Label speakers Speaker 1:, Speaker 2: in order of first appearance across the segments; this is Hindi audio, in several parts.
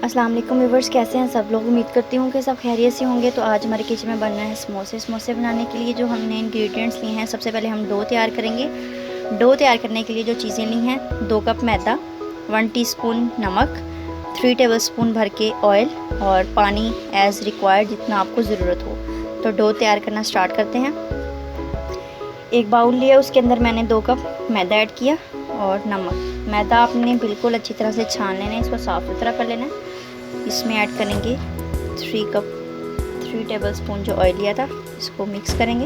Speaker 1: अस्सलाम वालेकुम व्यूवर्स, कैसे हैं सब लोग। उम्मीद करती हूँ कि सब खैरियत से होंगे। तो आज हमारे किचन में बन रहे हैं समोसे बनाने के लिए जो हमने इंग्रेडिएंट्स लिए हैं, सबसे पहले हम डो तैयार करेंगे। डो तैयार करने के लिए जो चीज़ें ली हैं, 2 कप मैदा, 1 टीस्पून नमक, 3 टेबलस्पून भर के ऑयल और पानी एज़ रिक्वायर्ड, जितना आपको ज़रूरत हो। तो डो तैयार करना स्टार्ट करते हैं। एक बाउल लिया, उसके अंदर मैंने 2 कप मैदा ऐड किया और नमक। मैदा आपने बिल्कुल अच्छी तरह से छान लेना है, इसको साफ़ सुथरा कर लेना है। इसमें ऐड करेंगे 3 टेबलस्पून जो ऑयल लिया था, इसको मिक्स करेंगे।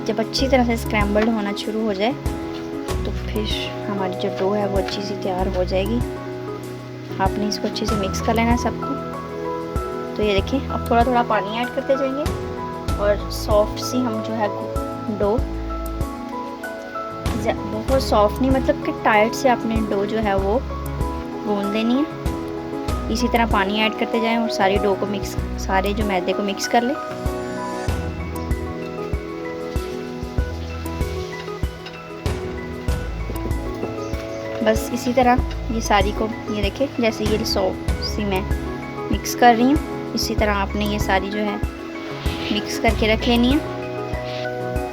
Speaker 1: जब अच्छी तरह से स्क्रैम्बल्ड होना शुरू हो जाए तो फिर हमारी जो डो है वो अच्छी सी तैयार हो जाएगी। आपने इसको अच्छे से मिक्स कर लेना है सबको। तो ये देखिए, अब थोड़ा थोड़ा पानी ऐड करते जाएंगे और सॉफ्ट सी हम जो है डो, बहुत सॉफ्ट नहीं, मतलब कि टाइट से आपने डो जो है वो गूंद लेनी है। इसी तरह पानी ऐड करते जाएं और सारी डो को मिक्स, सारे जो मैदे को मिक्स कर ले। बस इसी तरह ये सारी को, ये देखिए जैसे ये सॉफ्ट सी मैं मिक्स कर रही हूँ, इसी तरह आपने ये सारी जो है मिक्स करके रख लेनी है।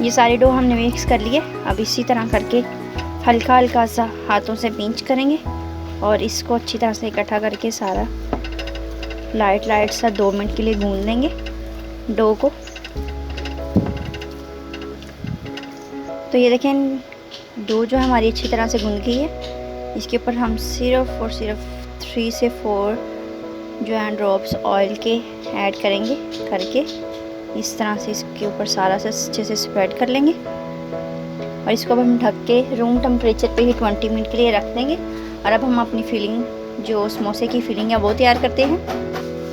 Speaker 1: ये सारी डो हमने मिक्स कर लिए। अब इसी तरह करके हल्का हल्का सा हाथों से पिंच करेंगे और इसको अच्छी तरह से इकट्ठा करके सारा लाइट सा 2 मिनट के लिए गूंद लेंगे डो को। तो ये देखें, डो जो हमारी अच्छी तरह से गूंद गई है। इसके ऊपर हम सिर्फ और सिर्फ 3 से 4 जो है ड्रॉप्स ऑयल के ऐड करेंगे, करके इस तरह से इसके ऊपर सारा से अच्छे से स्प्रेड कर लेंगे और इसको अब हम ढक के रूम टेम्परेचर पे ही 20 मिनट के लिए रख देंगे। और अब हम अपनी फिलिंग, जो समोसे की फिलिंग है वो तैयार करते हैं।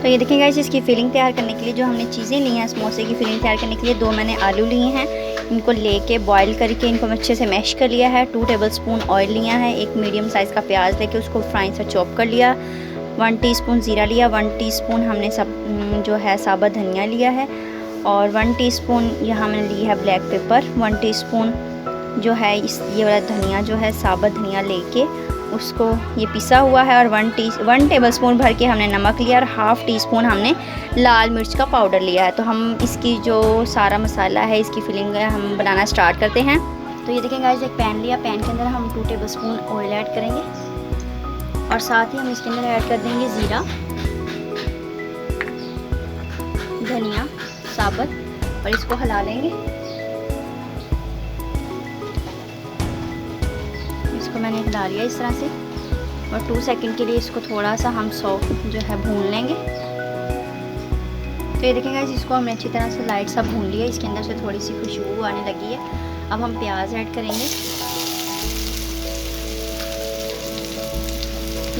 Speaker 1: तो ये देखिए गाइस, इसकी फिलिंग तैयार करने के लिए जो हमने चीज़ें ली हैं समोसे की फिलिंग तैयार करने के लिए, 2 मैंने आलू लिए हैं। इनको लेके बॉईल करके इनको अच्छे से मैश कर लिया है। 2 टेबलस्पून ऑयल लिया है। एक मीडियम साइज़ का प्याज लेके उसको फ्राइन से चॉप कर लिया। 1 टीस्पून ज़ीरा लिया। 1 टीस्पून हमने सब जो है साबुत धनिया लिया है और 1 टीस्पून यहाँ मैंने ली है ब्लैक पेपर। 1 टीस्पून जो है ये वाला धनिया जो है साबुत धनिया लेके उसको ये पिसा हुआ है और 1 टेबलस्पून भर के हमने नमक लिया और ½ टीस्पून हमने लाल मिर्च का पाउडर लिया है। तो हम इसकी जो सारा मसाला है, इसकी फिलिंग है, हम बनाना स्टार्ट करते हैं। तो ये देखें गाइस, एक पैन लिया, पैन के अंदर हम 2 टेबलस्पून ऑयल ऐड करेंगे और साथ ही हम इसके अंदर ऐड कर देंगे ज़ीरा, धनिया साबुत और इसको हिला लेंगे। इसको मैंने हिला लिया इस तरह से और 2 सेकंड के लिए इसको थोड़ा सा हम सॉफ्ट जो है भून लेंगे। तो ये देखेंगे इसको हमने अच्छी तरह से लाइट सा भून लिया। इसके अंदर से थोड़ी सी खुशबू आने लगी है। अब हम प्याज ऐड करेंगे,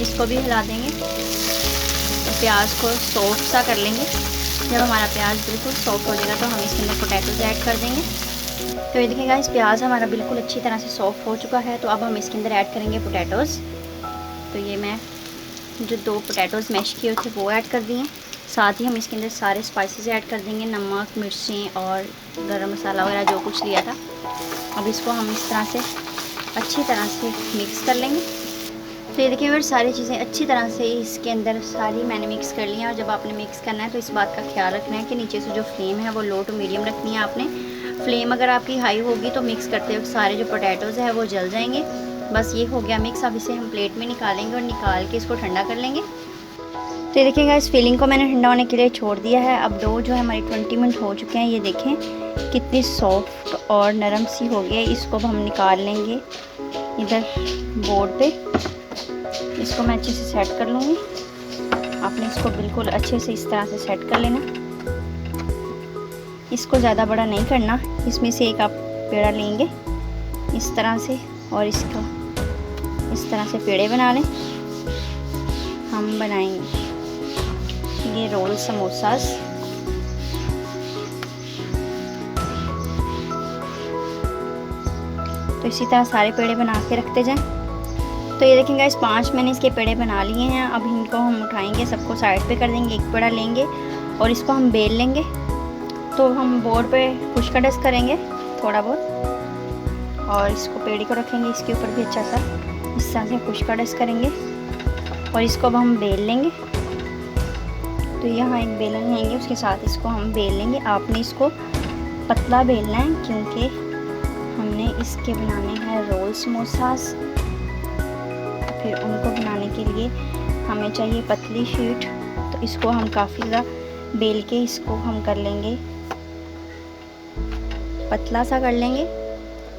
Speaker 1: इसको भी हिला देंगे और प्याज को सॉफ्ट सा कर लेंगे। जब हमारा प्याज बिल्कुल सॉफ्ट हो जाएगा तो हम इसके अंदर पोटैटोज ऐड कर देंगे। तो ये देखिए गाइस, प्याज हमारा बिल्कुल अच्छी तरह से सॉफ्ट हो चुका है। तो अब हम इसके अंदर ऐड करेंगे पोटैटोज़। तो ये मैं जो 2 पोटैटोज़ मैश किए थे वो ऐड कर दिए। साथ ही हम इसके अंदर सारे स्पाइसेस ऐड कर देंगे, नमक, मिर्चें और गरम मसाला वगैरह जो कुछ लिया था। अब इसको हम इस तरह से अच्छी तरह से मिक्स कर लेंगे। तो ये देखिए, फिर सारी चीज़ें अच्छी तरह से इसके अंदर सारी मैंने मिक्स कर ली हैं। और जब आपने मिक्स करना है तो इस बात का ख्याल रखना है कि नीचे से जो फ्लेम है वो लो टू मीडियम रखनी है आपने। फ्लेम अगर आपकी हाई होगी तो मिक्स करते वक्त सारे जो पोटैटोज़ है वो जल जाएंगे। बस ये हो गया मिक्स। अब इसे हम प्लेट में निकालेंगे और निकाल के इसको ठंडा कर लेंगे। तो ये देखिएगा, इस फिलिंग को मैंने ठंडा होने के लिए छोड़ दिया है। अब डो जो है हमारी 20 मिनट हो चुके हैं। ये देखें कितनी सॉफ्ट और नरम सी हो गई है। इसको अब हम निकाल लेंगे इधर बोर्ड पे। इसको मैं अच्छे से सेट कर लूँगी। आपने इसको बिल्कुल अच्छे से इस तरह से सेट कर लेना। इसको ज़्यादा बड़ा नहीं करना। इसमें से एक आप पेड़ा लेंगे इस तरह से और इसका इस तरह से पेड़े बना लें। हम बनाएंगे ये रोल समोसास। तो इसी तरह सारे पेड़े बना के रखते जाएं। तो ये देखेंगे इस 5 मैंने इसके पेड़े बना लिए हैं। अब इनको हम उठाएंगे, सबको साइड पे कर देंगे। एक पेड़ा लेंगे और इसको हम बेल लेंगे। तो हम बोर्ड पे पुश का डस्ट करेंगे थोड़ा बहुत और इसको पेड़ी को रखेंगे, इसके ऊपर भी अच्छा सा इस तरह से पुश का डस्ट करेंगे और इसको अब हम बेल लेंगे। तो यहाँ एक बेलन लेंगे, उसके साथ इसको हम बेल लेंगे। आपने इसको पतला बेलना है क्योंकि हमने इसके बनाने हैं रोल समोसास। फिर उनको बनाने के लिए हमें चाहिए पतली शीट, तो इसको हम काफ़ी ज़्यादा बेल के इसको हम कर लेंगे, पतला सा कर लेंगे।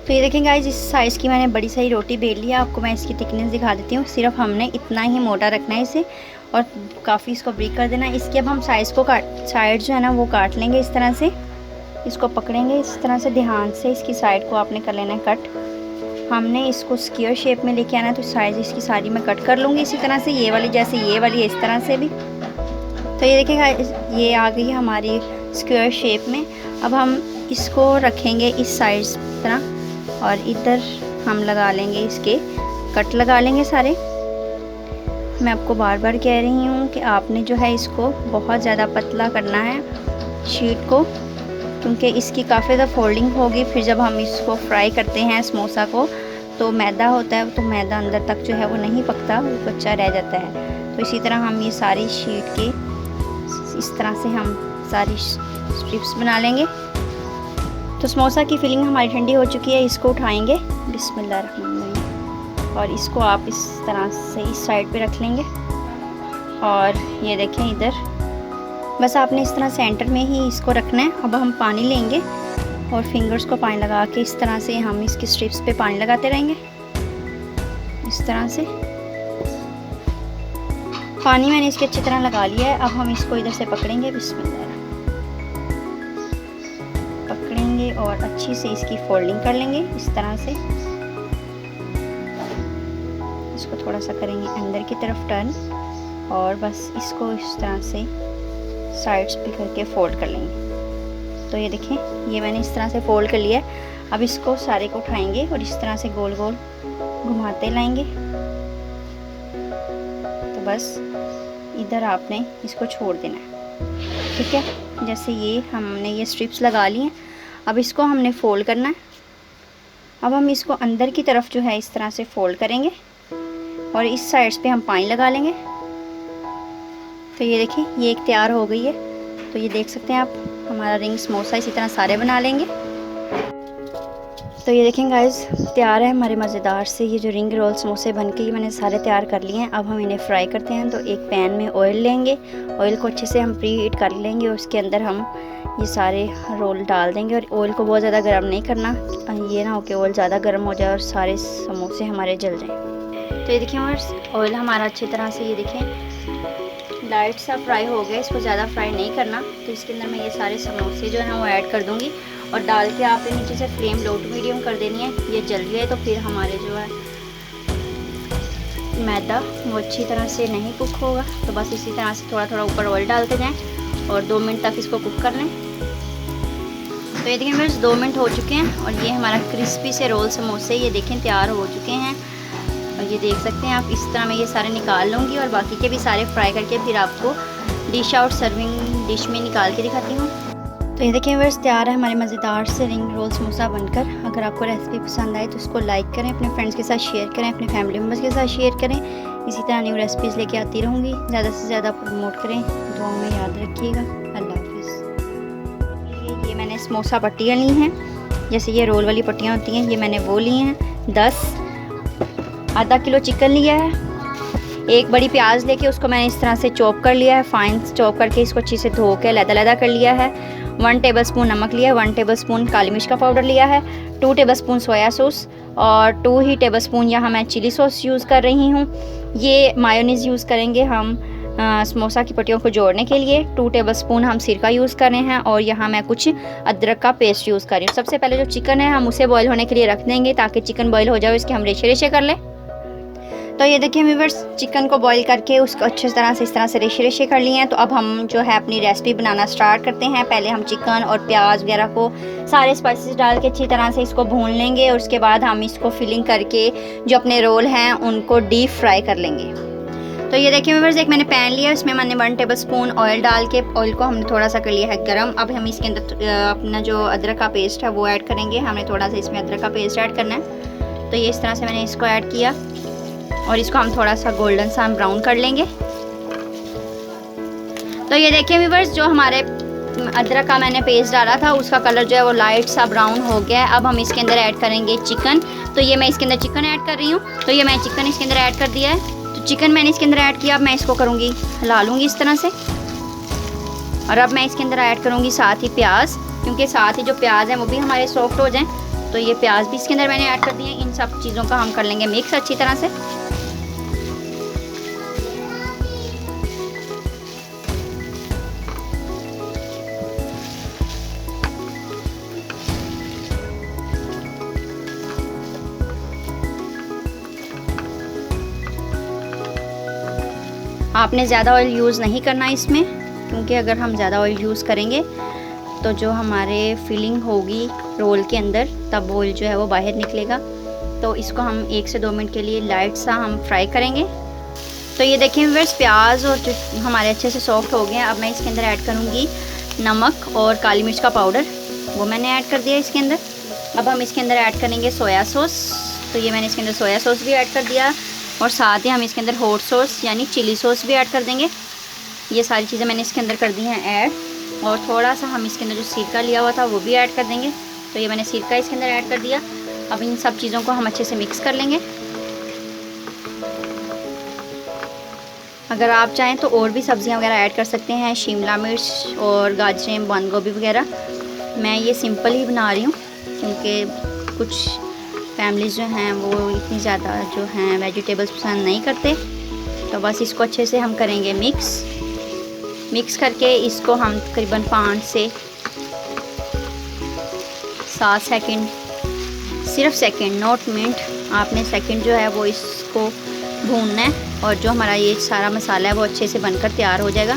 Speaker 1: तो ये देखें गाइस, इस साइज़ की मैंने बड़ी सारी रोटी बेल लिया। आपको मैं इसकी थिकनेस दिखा देती हूँ। सिर्फ हमने इतना ही मोटा रखना है इसे और काफ़ी इसको ब्रेक कर देना है। इसके अब हम साइज़ को साइड जो है ना वो काट लेंगे। इस तरह से इसको पकड़ेंगे, इस तरह से ध्यान से इसकी साइड को आपने कर लेना है कट। हमने इसको स्क्वायर शेप में लेके आना है, तो साइज़ इसकी सारी मैं कट कर लूँगी इसी तरह से। ये वाली जैसे ये वाली है इस तरह से भी। तो ये देखिएगा, ये आ गई हमारी स्क्वायर शेप में। अब हम इसको रखेंगे इस साइड तरह और इधर हम लगा लेंगे, इसके कट लगा लेंगे सारे। मैं आपको बार बार कह रही हूँ कि आपने जो है इसको बहुत ज़्यादा पतला करना है शीट को, क्योंकि इसकी काफ़ी ज़्यादा फोल्डिंग होगी। फिर जब हम इसको फ्राई करते हैं समोसा को, तो मैदा होता है, तो मैदा अंदर तक जो है वो नहीं पकता, वो कच्चा रह जाता है। तो इसी तरह हम ये सारी शीट के इस तरह से हम सारी स्ट्रिप्स बना लेंगे। तो समोसा की फिलिंग हमारी ठंडी हो चुकी है, इसको उठाएंगे बिस्मिल्लाहिर्रहमानिर्रहीम और इसको आप इस तरह से इस साइड पे रख लेंगे। और ये देखें इधर, बस आपने इस तरह सेंटर में ही इसको रखना है। अब हम पानी लेंगे और फिंगर्स को पानी लगा के इस तरह से हम इसकी स्ट्रिप्स पे पानी लगाते रहेंगे। इस तरह से पानी मैंने इसकी अच्छी तरह लगा लिया है। अब हम इसको इधर से पकड़ेंगे, बिस्मिल्लाह पकड़ेंगे और अच्छी से इसकी फोल्डिंग कर लेंगे इस तरह से। इसको थोड़ा सा करेंगे अंदर की तरफ टर्न और बस इसको इस तरह से साइड्स पे करके फोल्ड कर लेंगे। तो ये देखें, ये मैंने इस तरह से फोल्ड कर लिया है। अब इसको सारे को उठाएंगे और इस तरह से गोल गोल घुमाते लाएंगे। तो बस इधर आपने इसको छोड़ देना है, ठीक है। जैसे ये हमने ये स्ट्रिप्स लगा ली हैं, अब इसको हमने फोल्ड करना है। अब हम इसको अंदर की तरफ जो है इस तरह से फोल्ड करेंगे और इस साइड्स पे हम पानी लगा लेंगे। तो ये देखिए, ये एक तैयार हो गई है। तो ये देख सकते हैं आप, हमारा रिंग समोसा इसी तरह सारे बना लेंगे। तो ये देखें गाइस, तैयार है हमारे मज़ेदार से ये जो रिंग रोल समोसे बन के ये मैंने सारे तैयार कर लिए हैं। अब हम इन्हें फ्राई करते हैं। तो एक पैन में ऑयल लेंगे, ऑयल को अच्छे से हम प्री हीट कर लेंगे और उसके अंदर हम ये सारे रोल डाल देंगे। और ऑयल को बहुत ज़्यादा गर्म नहीं करना, ये ना हो कि ऑयल ज़्यादा गर्म हो जाए और सारे समोसे हमारे जल जाएँ। तो ये देखिए ऑयल हमारा अच्छी तरह से ये देखें लाइट सा फ्राई हो गया, इसको ज़्यादा फ्राई नहीं करना। तो इसके अंदर मैं ये सारे समोसे जो है वो ऐड कर दूँगी और डाल के आपने नीचे से फ्लेम लो टू मीडियम कर देनी है। ये जल गए तो फिर हमारे जो है मैदा वो अच्छी तरह से नहीं कुक होगा। तो बस इसी तरह से थोड़ा थोड़ा ऊपर ऑयल डालते जाएं और 2 मिनट तक इसको कुक कर लें। तो ये देखिए मेरे 2 मिनट हो चुके हैं और ये हमारा क्रिस्पी से रोल समोसे ये देखें तैयार हो चुके हैं। और ये देख सकते हैं आप, इस तरह मैं ये सारे निकाल लूँगी और बाकी के भी सारे फ्राई करके फिर आपको डिश आउट सर्विंग डिश में निकाल के दिखाती हूँ। तो ये देखिए व्यूअर्स, तैयार है हमारे मज़ेदार से रिंग रोल समोसा बनकर। अगर आपको रेसिपी पसंद आए तो उसको लाइक करें, अपने फ्रेंड्स के साथ शेयर करें, अपने फैमिली मेम्बर्स के साथ शेयर करें। इसी तरह न्यू रेसिपीज़ लेके आती रहूँगी, ज़्यादा से ज़्यादा प्रमोट करें। दुआ में याद रखिएगा। अल्लाह हाफिज़। ये मैंने समोसा पट्टियाँ ली हैं, जैसे ये रोल वाली पट्टियाँ होती हैं, ये मैंने वो ली हैं 10। आधा किलो चिकन लिया है, एक बड़ी प्याज लेके उसको मैंने इस तरह से चॉप कर लिया है, फाइन चॉप करके इसको अच्छे से धो के लैदा कर लिया है। 1 टेबलस्पून नमक लिया है, 1 टेबलस्पून काली मिर्च का पाउडर लिया है, 2 टेबलस्पून सोया सॉस और 2 ही टेबलस्पून यहाँ मैं चिली सॉस यूज़ कर रही हूँ। ये मायोनीज़ यूज़ करेंगे हम समोसा की पट्टियों को जोड़ने के लिए। 2 टेबलस्पून हम सिरका यूज़ कर रहे हैं और यहाँ मैं कुछ अदरक का पेस्ट यूज़ कर रही हूँ। सबसे पहले जो चिकन है हम उसे बॉईल होने के लिए रख देंगे ताकि चिकन बॉईल हो जाए, इसके हम रेशे रेशे कर लें। तो ये देखिए व्यूअर्स, चिकन को बॉईल करके उसको अच्छी तरह से इस तरह से रेशे रेशे कर लिए हैं। तो अब हम जो है अपनी रेसिपी बनाना स्टार्ट करते हैं। पहले हम चिकन और प्याज वगैरह को सारे स्पाइसेस डाल के अच्छी तरह से इसको भून लेंगे और उसके बाद हम इसको फिलिंग करके जो अपने रोल हैं उनको डीप फ्राई कर लेंगे। तो तो ये देखिए व्यूअर्स, एक मैंने पैन लिया, इसमें मैंने 1 टेबलस्पून ऑयल डाल के ऑयल को हमने थोड़ा सा कर लिया है गरम। अब हम इसके अंदर अपना जो अदरक का पेस्ट है वो ऐड करेंगे। हमने थोड़ा सा इसमें अदरक का पेस्ट ऐड करना है। तो ये इस तरह से मैंने इसको ऐड किया और इसको हम थोड़ा सा गोल्डन सा हम ब्राउन कर लेंगे। तो ये देखिए व्यूअर्स, जो हमारे अदरक का मैंने पेस्ट डाला था उसका कलर जो है वो लाइट सा ब्राउन हो गया है। अब हम इसके अंदर ऐड करेंगे चिकन। तो ये मैं इसके अंदर चिकन ऐड कर रही हूँ। तो ये मैं चिकन इसके अंदर ऐड कर दिया है। तो चिकन मैंने इसके अंदर ऐड किया। अब मैं इसको करूँगी, हिला लूँगी इस तरह से। और अब मैं इसके अंदर ऐड करूँगी साथ ही प्याज, क्योंकि साथ ही जो प्याज हैं वो भी हमारे सॉफ्ट हो जाएं। तो ये प्याज भी इसके अंदर मैंने ऐड कर दिए। इन सब चीज़ों का हम कर लेंगे मिक्स अच्छी तरह से। आपने ज़्यादा ऑयल यूज़ नहीं करना इसमें, क्योंकि अगर हम ज़्यादा ऑयल यूज़ करेंगे तो जो हमारे फिलिंग होगी रोल के अंदर तब ऑयल जो है वो बाहर निकलेगा। तो इसको हम 1 से 2 मिनट के लिए लाइट सा हम फ्राई करेंगे। तो ये देखिए व्यूअर्स, प्याज और जो हमारे अच्छे से सॉफ्ट हो गए हैं। अब मैं इसके अंदर ऐड करूँगी नमक और काली मिर्च का पाउडर, वो मैंने ऐड कर दिया इसके अंदर। अब हम इसके अंदर ऐड करेंगे सोया सॉस। तो ये मैंने इसके अंदर सोया सॉस भी ऐड कर दिया और साथ ही हम इसके अंदर हॉट सॉस यानी चिली सॉस भी ऐड कर देंगे। ये सारी चीज़ें मैंने इसके अंदर कर दी हैं ऐड। और थोड़ा सा हम इसके अंदर जो सिरका लिया हुआ था वो भी ऐड कर देंगे। तो ये मैंने सिरका इसके अंदर ऐड कर दिया। अब इन सब चीज़ों को हम अच्छे से मिक्स कर लेंगे। अगर आप चाहें तो और भी सब्जियां वगैरह ऐड कर सकते हैं, शिमला मिर्च और गाजरें, बंद गोभी वगैरह। मैं ये सिंपल ही बना रही हूँ क्योंकि कुछ फैमिलीज़ जो हैं वो इतनी ज़्यादा जो हैं वेजिटेबल्स पसंद नहीं करते। तो बस इसको अच्छे से हम करेंगे मिक्स करके इसको हम तकरीबन 5 से 7 सेकंड, सिर्फ सेकंड नॉट मिनट, आपने सेकंड जो है वो इसको भूनना है। और जो हमारा ये सारा मसाला है वो अच्छे से बनकर तैयार हो जाएगा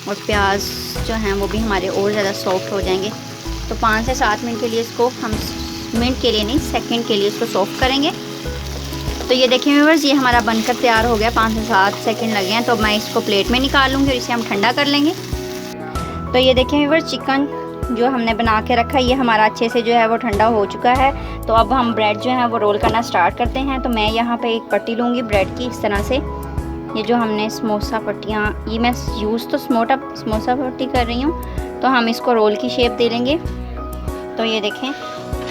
Speaker 1: और प्याज जो हैं वो भी हमारे और ज़्यादा सॉफ्ट हो जाएंगे। तो 5 से 7 मिनट के लिए इसको हम, मिनट के लिए नहीं सेकंड के लिए इसको सॉफ्ट करेंगे। तो ये देखिए व्यूअर्स, ये हमारा बनकर तैयार हो गया। 5 से 7 सेकंड लगे हैं। तो मैं इसको प्लेट में निकाल लूँगी और इसे हम ठंडा कर लेंगे। तो ये देखिए व्यूअर्स, चिकन जो हमने बना के रखा है ये हमारा अच्छे से जो है वो ठंडा हो चुका है। तो अब हम ब्रेड जो है वो रोल करना स्टार्ट करते हैं। तो मैं यहाँ पे एक पट्टी लूँगी ब्रेड की, इस तरह से। ये जो हमने समोसा पट्टियाँ, ये मैं यूज़ तो समोसा पट्टी कर रही हूँ। तो हम इसको रोल की शेप दे लेंगे। तो ये देखें,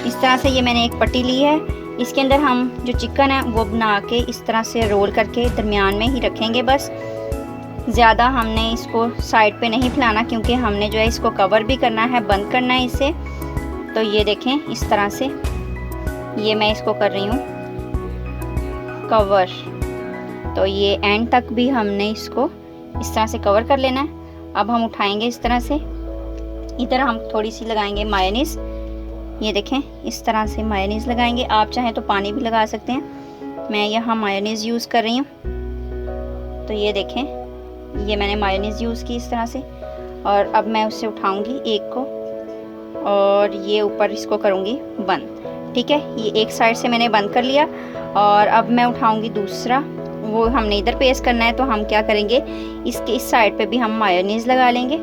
Speaker 1: इस तरह से ये मैंने एक पट्टी ली है। इसके अंदर हम जो चिकन है वो बना के इस तरह से रोल करके दरमियान में ही रखेंगे। बस ज़्यादा हमने इसको साइड पे नहीं फैलाना, क्योंकि हमने जो है इसको कवर भी करना है, बंद करना है इसे। तो ये देखें, इस तरह से ये मैं इसको कर रही हूँ कवर। तो ये एंड तक भी हमने इसको इस तरह से कवर कर लेना है। अब हम उठाएंगे इस तरह से, इधर हम थोड़ी सी लगाएंगे मायोनीज़। ये देखें, इस तरह से मायोनीज़ लगाएंगे। आप चाहें तो पानी भी लगा सकते हैं, मैं यहाँ मायोनीज़ यूज़ कर रही हूँ। तो ये देखें, ये मैंने मायोनीज़ यूज़ की इस तरह से। और अब मैं उससे उठाऊंगी एक को और ये ऊपर इसको करूँगी बंद। ठीक है, ये एक साइड से मैंने बंद कर लिया। और अब मैं उठाऊंगी दूसरा, वो हमने इधर पेस्ट करना है। तो हम क्या करेंगे, इसके इस साइड पे भी हम मायोनीज़ लगा लेंगे।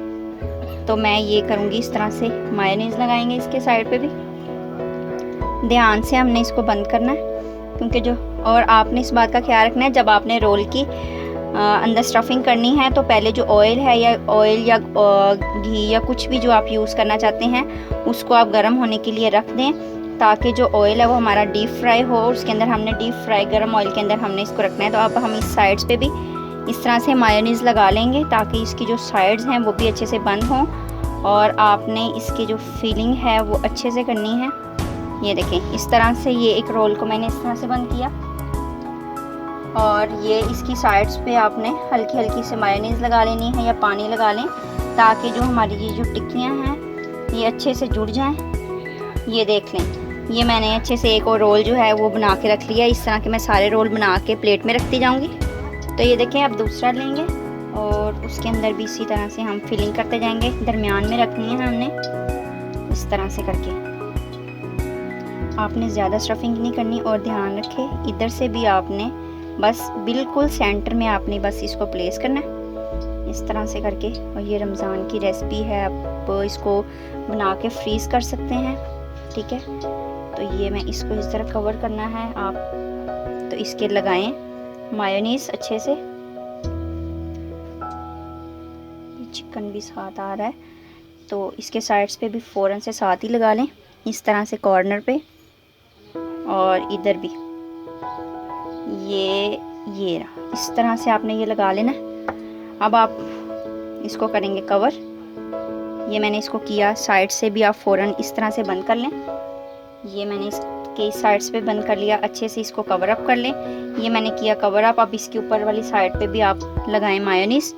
Speaker 1: तो मैं ये करूँगी इस तरह से, मायोनीज़ लगाएंगे इसके साइड पे भी। ध्यान से हमने इसको बंद करना है, क्योंकि जो, और आपने इस बात का ख्याल रखना है जब आपने रोल की अंदर स्टफिंग करनी है तो पहले जो ऑयल है या घी या कुछ भी जो आप यूज़ करना चाहते हैं उसको आप गर्म होने के लिए रख दें, ताकि जो ऑयल है वो हमारा डीप फ्राई हो। और उसके अंदर हमने डीप फ्राई गर्म ऑयल के अंदर हमने इसको रखना है। तो अब हम इस साइड्स पे भी इस तरह से मायोनीज़ लगा लेंगे, ताकि इसकी जो साइड्स हैं वो भी अच्छे से बंद हों। और आपने इसकी जो फिलिंग है वो अच्छे से करनी है। ये देखें, इस तरह से ये एक रोल को मैंने इस तरह से बंद किया। और ये इसकी साइड्स पे आपने हल्की हल्की से मायोनीज़ लगा लेनी है या पानी लगा लें, ताकि जो हमारी ये जो टिक्कियाँ हैं ये अच्छे से जुड़ जाएं। ये देख लें, ये मैंने अच्छे से एक और रोल जो है वो बना के रख लिया। इस तरह के मैं सारे रोल बना के प्लेट में रखती जाऊँगी। तो ये देखें, अब दूसरा लेंगे और उसके अंदर भी इसी तरह से हम फिलिंग करते जाएंगे। दरमियान में रखनी है हमने इस तरह से करके। आपने ज़्यादा स्टफिंग नहीं करनी। और ध्यान रखें, इधर से भी आपने बस बिल्कुल सेंटर में आपने बस इसको प्लेस करना है इस तरह से करके। और ये रमज़ान की रेसिपी है, आप इसको बना के फ्रीज़ कर सकते हैं, ठीक है। तो ये मैं इसको इस तरह कवर करना है आप, तो इसके लगाएं मायोनीज अच्छे से। चिकन भी साथ आ रहा है तो इसके साइड्स पे भी फ़ौरन से साथ ही लगा लें इस तरह से, कॉर्नर पे और इधर भी। ये रहा, इस तरह से आपने ये लगा लेना। अब आप इसको करेंगे कवर। ये मैंने इसको किया, साइड से भी आप फ़ौरन इस तरह से बंद कर लें। ये मैंने इसके साइड्स पे बंद कर लिया, अच्छे से इसको कवर अप कर लें। ये मैंने किया कवर अप। अब इसके ऊपर वाली साइड पे भी आप लगाएं मायोनीज।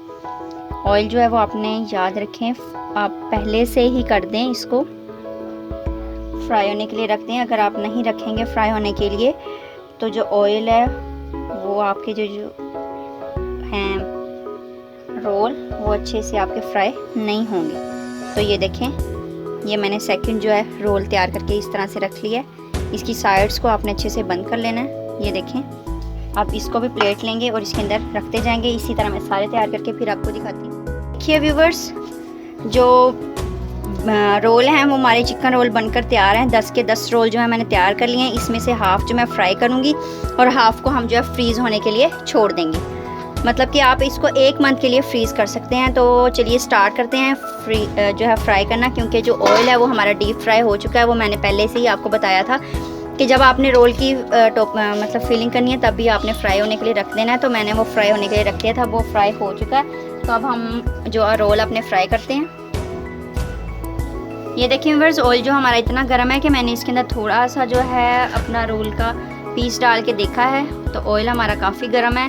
Speaker 1: ऑयल जो है वो आपने याद रखें आप पहले से ही कर दें, इसको फ्राई होने के लिए रख दें। अगर आप नहीं रखेंगे फ्राई होने के लिए तो जो ऑयल है वो आपके जो हैं रोल वो अच्छे से आपके फ्राई नहीं होंगे। तो ये देखें, ये मैंने सेकंड जो है रोल तैयार करके इस तरह से रख लिया है। इसकी साइड्स को आपने अच्छे से बंद कर लेना है। ये देखें, आप इसको भी प्लेट लेंगे और इसके अंदर रखते जाएंगे। इसी तरह मैं सारे तैयार करके फिर आपको दिखाती हूँ। देखिए व्यूवर्स, जो रोल हैं वो हमारे चिकन रोल बनकर तैयार हैं। 10 के 10 रोल जो है मैंने तैयार कर लिए हैं। इसमें से हाफ़ जो मैं फ्राई करूँगी और हाफ़ को हम जो है फ्रीज़ होने के लिए छोड़ देंगे। मतलब कि आप इसको 1 मंथ के लिए फ्रीज़ कर सकते हैं। तो चलिए स्टार्ट करते हैं जो है फ्राई करना, क्योंकि जो ऑयल है वो हमारा डीप फ्राई हो चुका है। वो मैंने पहले से ही आपको बताया था कि जब आपने रोल की मतलब फिलिंग करनी है तब भी आपने फ्राई होने के लिए रख देना है। तो मैंने वो फ्राई होने के लिए रख दिया था, वो फ्राई हो चुका है। तो अब हम जो रोल अपने फ्राई करते हैं। ये देखिए व्यूअर्स, ऑयल जो हमारा इतना गर्म है कि मैंने इसके अंदर थोड़ा सा जो है अपना रोल का पीस डाल के देखा है। तो ऑयल हमारा काफ़ी गर्म है।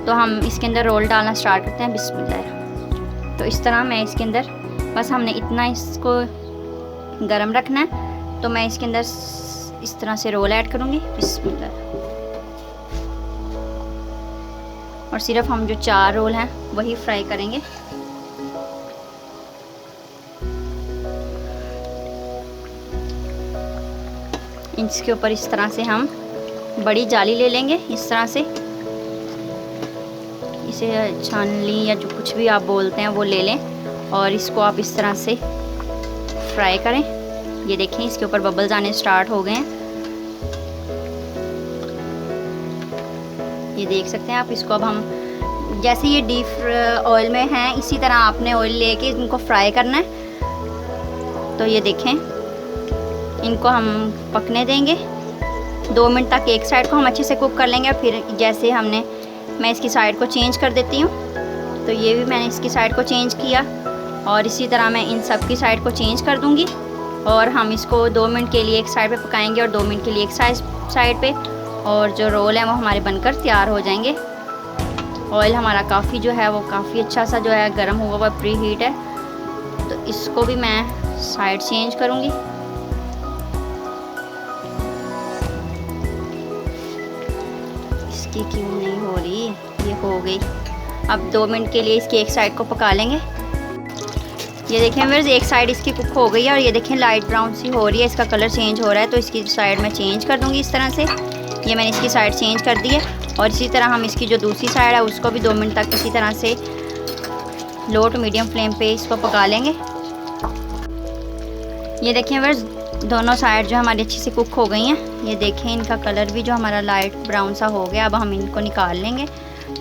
Speaker 1: तो हम इसके अंदर रोल डालना स्टार्ट करते हैं। बिस्मिल्लाह। तो इस तरह मैं इसके अंदर बस हमने इतना इसको गर्म रखना है। तो मैं इसके अंदर इस तरह से रोल ऐड करूँगी। बिस्मिल्लाह। और सिर्फ हम जो 4 रोल हैं वही फ्राई करेंगे। इसके ऊपर इस तरह से हम बड़ी जाली ले लेंगे, इस तरह से इसे छानली या जो कुछ भी आप बोलते हैं वो ले लें और इसको आप इस तरह से फ्राई करें। ये देखें, इसके ऊपर बबल्स आने स्टार्ट हो गए हैं। ये देख सकते हैं आप। इसको अब हम जैसे ये डीप ऑयल में हैं इसी तरह आपने ऑयल लेके इनको फ्राई करना है। तो ये देखें, इनको हम पकने देंगे 2 मिनट तक। एक साइड को हम अच्छे से कुक कर लेंगे। फिर जैसे मैं इसकी साइड को चेंज कर देती हूँ। तो ये भी मैंने इसकी साइड को चेंज किया और इसी तरह मैं इन सब की साइड को चेंज कर दूँगी। और हम इसको 2 मिनट के लिए एक साइड पे पकाएंगे और 2 मिनट के लिए एक साइड पे। और जो रोल है वो हमारे बनकर तैयार हो जाएंगे। ऑयल हमारा काफ़ी जो है वो काफ़ी अच्छा सा जो है गर्म हुआ हुआ प्री हीट है। तो इसको भी मैं साइड चेंज करूँगी। इसकी क्यों नहीं हो रही, ये हो गई। अब 2 मिनट के लिए इसकी एक साइड को पका लेंगे। ये देखें व्यूअर्स, एक साइड इसकी कुक हो गई है और ये देखें लाइट ब्राउन सी हो रही है, इसका कलर चेंज हो रहा है। तो इसकी साइड मैं चेंज कर दूँगी इस तरह से। ये मैंने इसकी साइड चेंज कर दी है और इसी तरह हम इसकी जो दूसरी साइड है उसको भी 2 मिनट तक इसी तरह से लो टू मीडियम फ्लेम पे इसको पका लेंगे। ये देखें व्यूअर्स, दोनों साइड जो हमारी अच्छी से कुक हो गई हैं। ये देखें, इनका कलर भी जो हमारा लाइट ब्राउन सा हो गया। अब हम इनको निकाल लेंगे।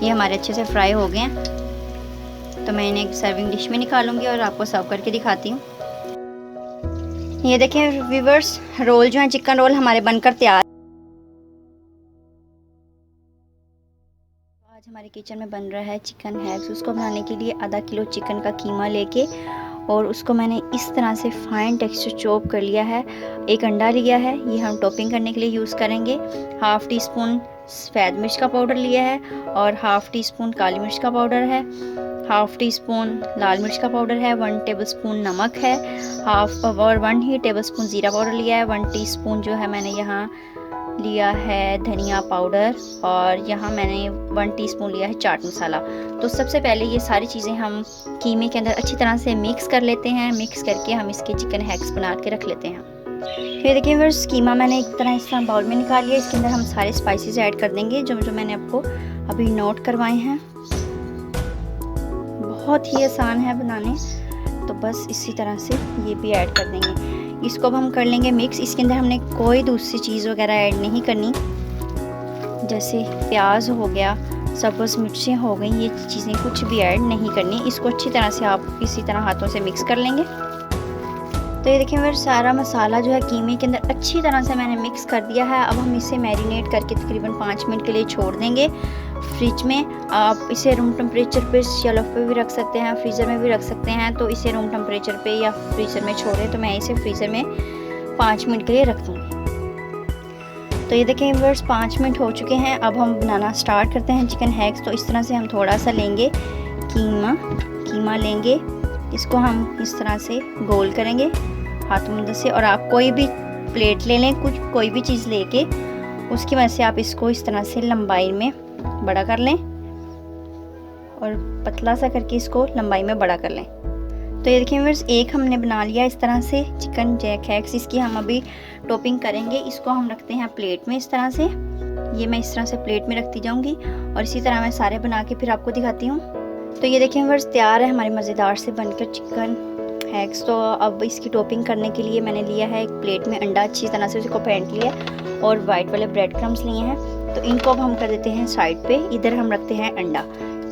Speaker 1: ये हमारे अच्छे से फ्राई हो गए हैं। तो मैं इन्हें एक सर्विंग डिश में निकालूंगी और आपको सर्व करके दिखाती हूँ। ये देखें व्यूअर्स, रोल जो है चिकन रोल हमारे बनकर तैयार। आज हमारे किचन में बन रहा है चिकन हैग्स। उसको बनाने के लिए आधा किलो चिकन का कीमा लेके और उसको मैंने इस तरह से फाइन टेक्सचर चॉप कर लिया है। एक अंडा लिया है, ये हम टॉपिंग करने के लिए यूज़ करेंगे। 1/2 टीस्पून सफ़ेद मिर्च का पाउडर लिया है और 1/2 टीस्पून काली मिर्च का पाउडर है। 1/2 टीस्पून लाल मिर्च का पाउडर है। 1 टेबलस्पून नमक है। 1 ही टेबलस्पून ज़ीरा पाउडर लिया है। 1 टीस्पून जो है मैंने यहाँ लिया है धनिया पाउडर और यहाँ मैंने 1 टीस्पून लिया है चाट मसाला। तो सबसे पहले ये सारी चीज़ें हम कीमे के अंदर अच्छी तरह से मिक्स कर लेते हैं। मिक्स करके हम इसके चिकन हैग्स बना के रख लेते हैं। ये देखिए व्यूअर्स, कीमा मैंने एक तरह इस तरह बाउल में निकाल लिया। इसके अंदर हम सारे स्पाइसेस ऐड कर देंगे जो जो मैंने आपको अभी नोट करवाए हैं। बहुत ही आसान है बनाने, तो बस इसी तरह से ये भी ऐड कर देंगे। इसको अब हम कर लेंगे मिक्स। इसके अंदर हमने कोई दूसरी चीज़ वगैरह ऐड नहीं करनी, जैसे प्याज हो गया, सब्ज़ मिर्चें हो गई, ये चीज़ें कुछ भी ऐड नहीं करनी। इसको अच्छी तरह से आप इसी तरह हाथों से मिक्स कर लेंगे। तो ये देखिए मेरा सारा मसाला जो है कीमे के अंदर अच्छी तरह से मैंने मिक्स कर दिया है। अब हम इसे मैरिनेट करके तकरीबन 5 मिनट के लिए छोड़ देंगे फ्रिज में। आप इसे रूम टेम्परेचर पे शेल्फ पे भी रख सकते हैं, फ्रीज़र में भी रख सकते हैं। तो इसे रूम टेम्परेचर पे या फ्रीज़र में छोड़ें, तो मैं इसे फ्रीज़र में 5 मिनट के लिए रख दूँगी। तो ये देखें व्यूअर्स, 5 मिनट हो चुके हैं। अब हम बनाना स्टार्ट करते हैं चिकन हैक्स। तो इस तरह से हम थोड़ा सा लेंगे कीमा लेंगे, इसको हम इस तरह से गोल करेंगे हाथों में से। और आप कोई भी प्लेट ले लें, कोई भी चीज़ लेके उसकी वजह से आप इसको इस तरह से लंबाई में बड़ा कर लें और पतला सा करके इसको लंबाई में बड़ा कर लें। तो ये देखिए व्यूअर्स, एक हमने बना लिया इस तरह से चिकन जैक हैक्स। इसकी हम अभी टॉपिंग करेंगे। इसको हम रखते हैं प्लेट में इस तरह से। ये मैं इस तरह से प्लेट में रखती जाऊंगी और इसी तरह मैं सारे बना के फिर आपको दिखाती हूँ। तो ये देखिए व्यूअर्स, तैयार है हमारी मज़ेदार से बनकर चिकन हैक्स। तो अब इसकी टॉपिंग करने के लिए मैंने लिया है एक प्लेट में अंडा, अच्छी तरह से उसको फेंट लिया और वाइट वाले ब्रेड क्रम्स लिए हैं। तो इनको अब हम कर देते हैं साइड पे। इधर हम रखते हैं अंडा,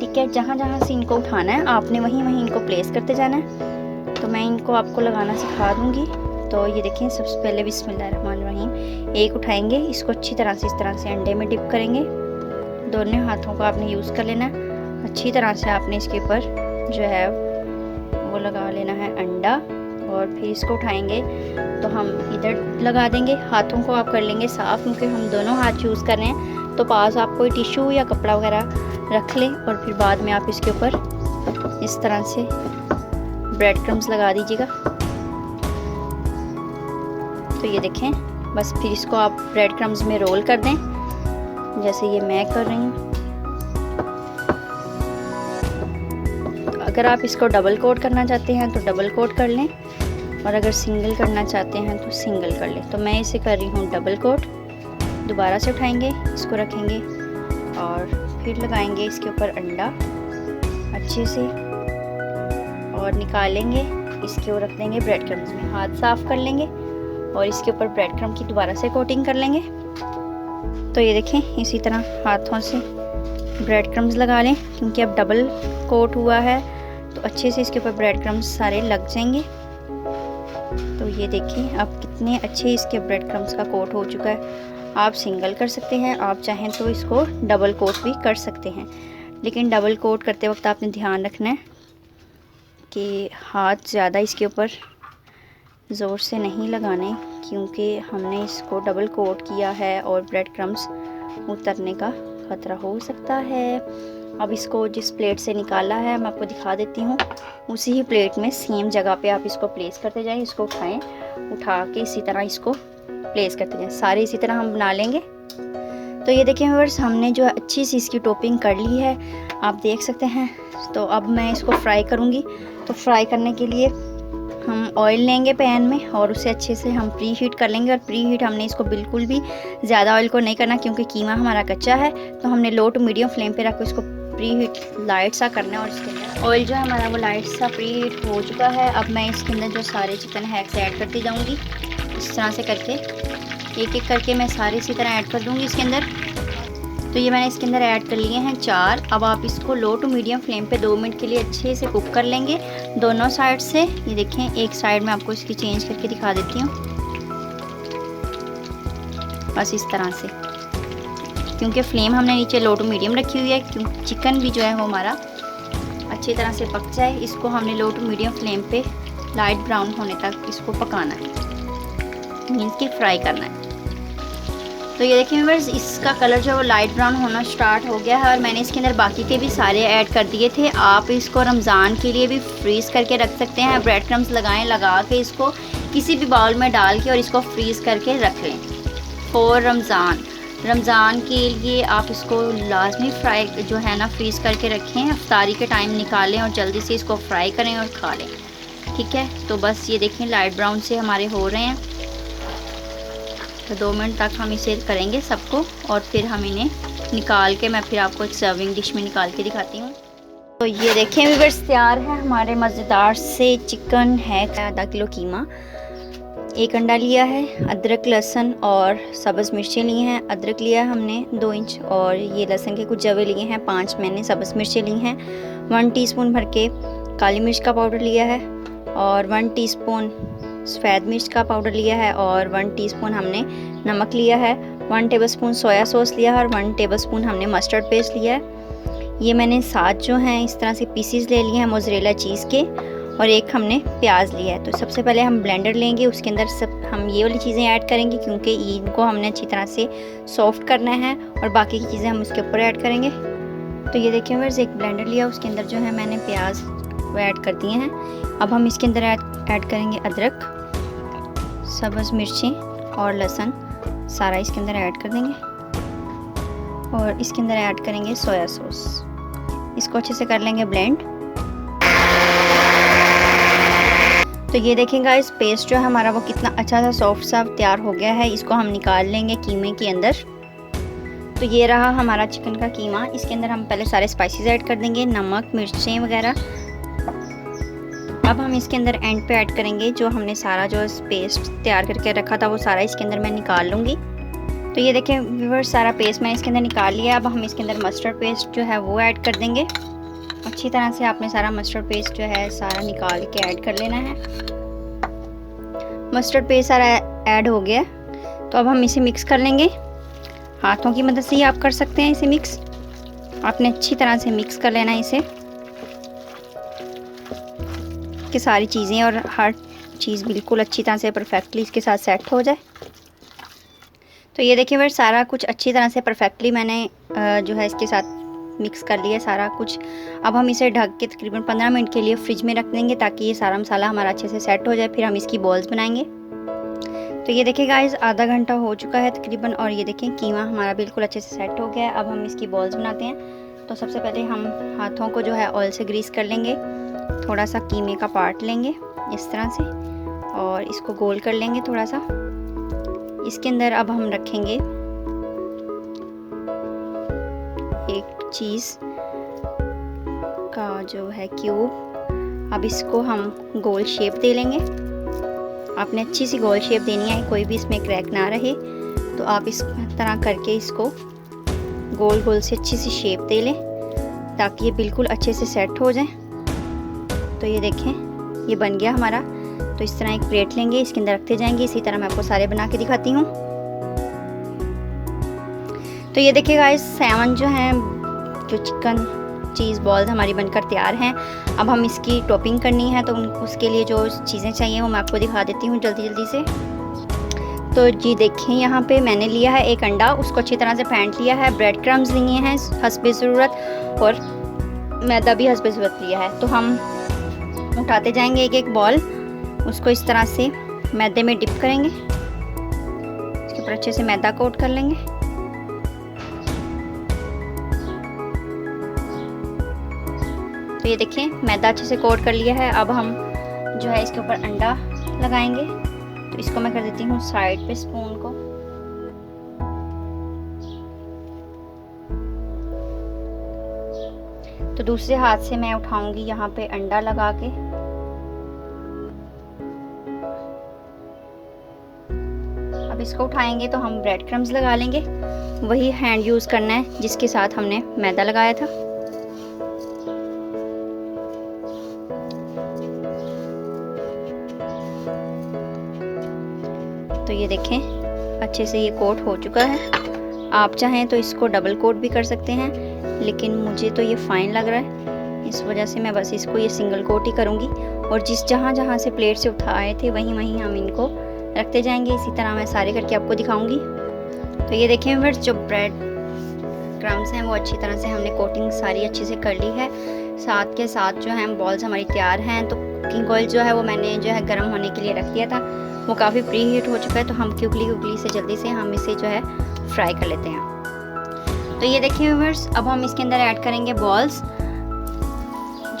Speaker 1: ठीक है। जहाँ जहाँ से इनको उठाना है आपने वहीं वहीं इनको प्लेस करते जाना है। तो मैं इनको आपको लगाना सिखा दूँगी। तो ये देखें, सबसे पहले बिस्मिल्लाहिर्रहमानिर्रहीम एक उठाएंगे, इसको अच्छी तरह से इस तरह से अंडे में डिप करेंगे। दोनों हाथों को आपने यूज़ कर लेना है। अच्छी तरह से आपने इसके ऊपर जो है वो लगा लेना है अंडा और फिर इसको उठाएंगे तो हम इधर लगा देंगे। हाथों को आप कर लेंगे साफ़, क्योंकि हम दोनों हाथ यूज़ कर रहे हैं। तो पास आप कोई टिश्यू या कपड़ा वगैरह रख लें और फिर बाद में आप इसके ऊपर इस तरह से ब्रेड क्रम्स लगा दीजिएगा। तो ये देखें, बस फिर इसको आप ब्रेड क्रम्स में रोल कर दें, जैसे ये मैं कर रही हूँ। अगर आप इसको डबल कोट करना चाहते हैं तो डबल कोट कर लें, और अगर सिंगल करना चाहते हैं तो सिंगल कर लें। तो मैं इसे कर रही हूँ डबल कोट। दोबारा से उठाएंगे, इसको रखेंगे और फिर लगाएंगे इसके ऊपर अंडा अच्छे से और निकालेंगे। इसके ऊपर रख देंगे ब्रेड क्रम्स में, हाथ साफ़ कर लेंगे और इसके ऊपर ब्रेड क्रम्स की दोबारा से कोटिंग कर लेंगे। तो ये देखें, इसी तरह हाथों से ब्रेड क्रम्स लगा लें, क्योंकि अब डबल कोट हुआ है तो अच्छे से इसके ऊपर ब्रेड क्रम्स सारे लग जाएंगे। तो ये देखिए अब कितने अच्छे इसके ब्रेड क्रम्स का कोट हो चुका है। आप सिंगल कर सकते हैं, आप चाहें तो इसको डबल कोट भी कर सकते हैं। लेकिन डबल कोट करते वक्त आपने ध्यान रखना है कि हाथ ज़्यादा इसके ऊपर ज़ोर से नहीं लगाने, क्योंकि हमने इसको डबल कोट किया है और ब्रेड क्रम्स उतरने का ख़तरा हो सकता है। अब इसको जिस प्लेट से निकाला है मैं आपको दिखा देती हूँ, उसी ही प्लेट में सेम जगह पे आप इसको प्लेस करते जाएं। इसको उठाएं, उठा के इसी तरह इसको प्लेस करते जाएं। सारे इसी तरह हम बना लेंगे। तो ये देखिए व्यूअर्स, हमने जो अच्छी सी इसकी टॉपिंग कर ली है, आप देख सकते हैं। तो अब मैं इसको फ्राई करूँगी। तो फ्राई करने के लिए हम ऑयल लेंगे पैन में और उसे अच्छे से हम प्री हीट कर लेंगे। और प्री हीट हमने इसको बिल्कुल भी ज़्यादा ऑयल को नहीं करना, क्योंकि कीमा हमारा कच्चा है। तो हमने लो टू मीडियम फ्लेम पे रख के इसको प्री हीट लाइट सा करना है। और इसके अंदर ऑयल जो है हमारा वो लाइट सा प्री हीट हो चुका है। अब मैं इसके अंदर जो सारे चिकन हैक्स ऐड करती जाऊँगी, इस तरह से करके एक एक करके मैं सारे इसी तरह ऐड कर दूँगी इसके अंदर। तो ये मैंने इसके अंदर ऐड कर लिए हैं 4। अब आप इसको लो टू मीडियम फ्लेम पे 2 मिनट के लिए अच्छे से कुक कर लेंगे दोनों साइड से। ये देखें, एक साइड में आपको इसकी चेंज करके दिखा देती हूँ, बस इस तरह से, क्योंकि फ्लेम हमने नीचे लो टू मीडियम रखी हुई है, क्योंकि चिकन भी जो है वो हमारा अच्छी तरह से पक जाए। इसको हमने लो टू मीडियम फ्लेम पे लाइट ब्राउन होने तक इसको पकाना है, मीन्स कि फ्राई करना है। तो ये देखिए व्यूअर्स, इसका कलर जो है वो लाइट ब्राउन होना स्टार्ट हो गया है। और मैंने इसके अंदर बाकी के भी सारे ऐड कर दिए थे। आप इसको रमज़ान के लिए भी फ्रीज़ करके रख सकते हैं। ब्रेड क्रम्स लगाएं, लगा के इसको किसी भी बाउल में डाल के और इसको फ्रीज़ करके रख लें फॉर रमज़ान के लिए। आप इसको लाजमी फ्राई जो है ना फ्रीज़ करके रखें, इफ्तारी के टाइम निकालें और जल्दी से इसको फ्राई करें और खा लें, ठीक है। तो बस ये देखें, लाइट ब्राउन से हमारे हो रहे हैं तो 2 मिनट तक हम इसे करेंगे सबको, और फिर हम इन्हें निकाल के मैं फिर आपको एक सर्विंग डिश में निकाल के दिखाती हूँ। तो ये देखें व्यूअर्स, तैयार है हमारे मज़ेदार से चिकन है। आधा किलो कीमा, 1 अंडा लिया है, अदरक लहसुन और सब्ज़ मिर्चें लिए हैं। अदरक लिया है हमने 2 इंच, और ये लहसुन के कुछ जवे लिए हैं 5 मैंने सब्ज़ मिर्चें ली हैं। 1 टीस्पून भर के काली मिर्च का पाउडर लिया है, और 1 टीस्पून सफ़ेद मिर्च का पाउडर लिया है, और 1 टीस्पून हमने नमक लिया है। 1 टेबलस्पून सोया सॉस लिया है, और 1 टेबलस्पून हमने मस्टर्ड पेस्ट लिया है। ये मैंने 7 जो हैं इस तरह से पीसीज ले लिए हैं मोज़रेला चीज़ के, और 1 हमने प्याज लिया है। तो सबसे पहले हम ब्लेंडर लेंगे, उसके अंदर सब हम ये वाली चीज़ें ऐड करेंगे क्योंकि इनको हमने अच्छी तरह से सॉफ्ट करना है, और बाकी की चीज़ें हम उसके ऊपर ऐड करेंगे। तो ये देखिए व्यूअर्स, एक ब्लेंडर लिया, उसके अंदर जो है मैंने प्याज वो ऐड कर दिए हैं। अब हम इसके अंदर ऐड करेंगे अदरक, सब्ज़ मिर्चें और लहसुन, सारा इसके अंदर ऐड कर देंगे, और इसके अंदर ऐड करेंगे सोया सॉस। इसको अच्छे से कर लेंगे ब्लेंड। तो ये देखें गाइस, पेस्ट जो है हमारा वो कितना अच्छा सा सॉफ्ट सा तैयार हो गया है। इसको हम निकाल लेंगे कीमे के अंदर। तो ये रहा हमारा चिकन का कीमा। इसके अंदर हम पहले सारे स्पाइसेस ऐड कर देंगे, नमक, मिर्चें वगैरह। अब हम इसके अंदर एंड पे ऐड करेंगे जो हमने सारा जो पेस्ट तैयार करके रखा था, वो सारा इसके अंदर मैं निकाल लूँगी। तो ये देखें व्यूअर्स, सारा पेस्ट मैंने इसके अंदर निकाल लिया। अब हम इसके अंदर मस्टर्ड पेस्ट जो है वो ऐड कर देंगे। अच्छी तरह से आपने सारा मस्टर्ड पेस्ट जो है सारा निकाल के ऐड कर लेना है। मस्टर्ड पेस्ट सारा ऐड हो गया, तो अब हम इसे मिक्स कर लेंगे। हाथों की मदद से ही आप कर सकते हैं इसे मिक्स। आपने अच्छी तरह से मिक्स कर लेना है इसे, कि सारी चीज़ें और हर चीज़ बिल्कुल अच्छी तरह से परफेक्टली इसके साथ सेट हो जाए। तो ये देखिए फिर सारा कुछ अच्छी तरह से परफेक्टली मैंने जो है इसके साथ मिक्स कर लिया सारा कुछ। अब हम इसे ढक के तकरीबन 15 मिनट के लिए फ्रिज में रख देंगे ताकि ये सारा मसाला हमारा अच्छे से सेट हो जाए। फिर हम इसकी बॉल्स बनाएंगे। तो ये देखिए गाइस, आधा घंटा हो चुका है तकरीबन, और ये देखें कीमा हमारा बिल्कुल अच्छे से सेट हो गया है। अब हम इसकी बॉल्स बनाते हैं। तो सबसे पहले हम हाथों को जो है ऑयल से ग्रीस कर लेंगे। थोड़ा सा कीमे का पार्ट लेंगे इस तरह से, और इसको गोल कर लेंगे थोड़ा सा। इसके अंदर अब हम रखेंगे एक चीज़ का जो है क्यूब। अब इसको हम गोल शेप दे लेंगे। आपने अच्छी सी गोल शेप देनी है, कोई भी इसमें क्रैक ना रहे। तो आप इस तरह करके इसको गोल गोल से अच्छी सी शेप दे लें ताकि ये बिल्कुल अच्छे से सेट हो जाए। तो ये देखें, ये बन गया हमारा। तो इस तरह एक प्लेट लेंगे, इसके अंदर रखते जाएंगे। इसी तरह मैं आपको सारे बना के दिखाती हूँ। तो ये देखिए गाइस, 7 जो हैं जो चिकन चीज़ बॉल्स हमारी बनकर तैयार हैं। अब हम इसकी टॉपिंग करनी है, तो उसके लिए जो चीज़ें चाहिए वो मैं आपको दिखा देती हूँ जल्दी जल्दी से। तो जी देखें, यहाँ पे मैंने लिया है 1 अंडा, उसको अच्छी तरह से फेंट लिया है। ब्रेड क्रम्स लिए हैं हस्बे ज़रूरत, और मैदा भी हस्बे ज़रूरत लिया है। तो हम उठाते जाएंगे एक एक बॉल, उसको इस तरह से मैदे में डिप करेंगे। इसके ऊपर अच्छे से मैदा कोट कर लेंगे। तो ये देखें, मैदा अच्छे से कोट कर लिया है। अब हम जो है इसके ऊपर अंडा लगाएंगे। तो इसको मैं कर देती हूँ साइड पे स्पून को। तो दूसरे हाथ से मैं उठाऊंगी यहाँ पे अंडा लगा के। अब इसको उठाएंगे तो हम ब्रेड क्रम्स लगा लेंगे। वही हैंड यूज़ करना है जिसके साथ हमने मैदा लगाया था। तो ये देखें, अच्छे से ये कोट हो चुका है। आप चाहें तो इसको डबल कोट भी कर सकते हैं, लेकिन मुझे तो ये फ़ाइन लग रहा है, इस वजह से मैं बस इसको ये सिंगल कोट ही करूँगी। और जहाँ से प्लेट से उठाए थे वहीं हम इनको रखते जाएंगे। इसी तरह मैं सारे करके आपको दिखाऊंगी। तो ये देखें व्यूअर्स, जो ब्रेड क्रम्स हैं वो अच्छी तरह से हमने कोटिंग सारी अच्छे से कर ली है। साथ के साथ जो है बॉल्स हमारी तैयार हैं। तो कुकिंग ऑयल जो है वो मैंने जो है गर्म होने के लिए रख दिया था, वो काफ़ी प्री हीट हो चुका है। तो हम क्विकली से जल्दी से हम इसे जो है फ्राई कर लेते हैं। तो ये देखिए व्यूअर्स, अब हम इसके अंदर ऐड करेंगे बॉल्स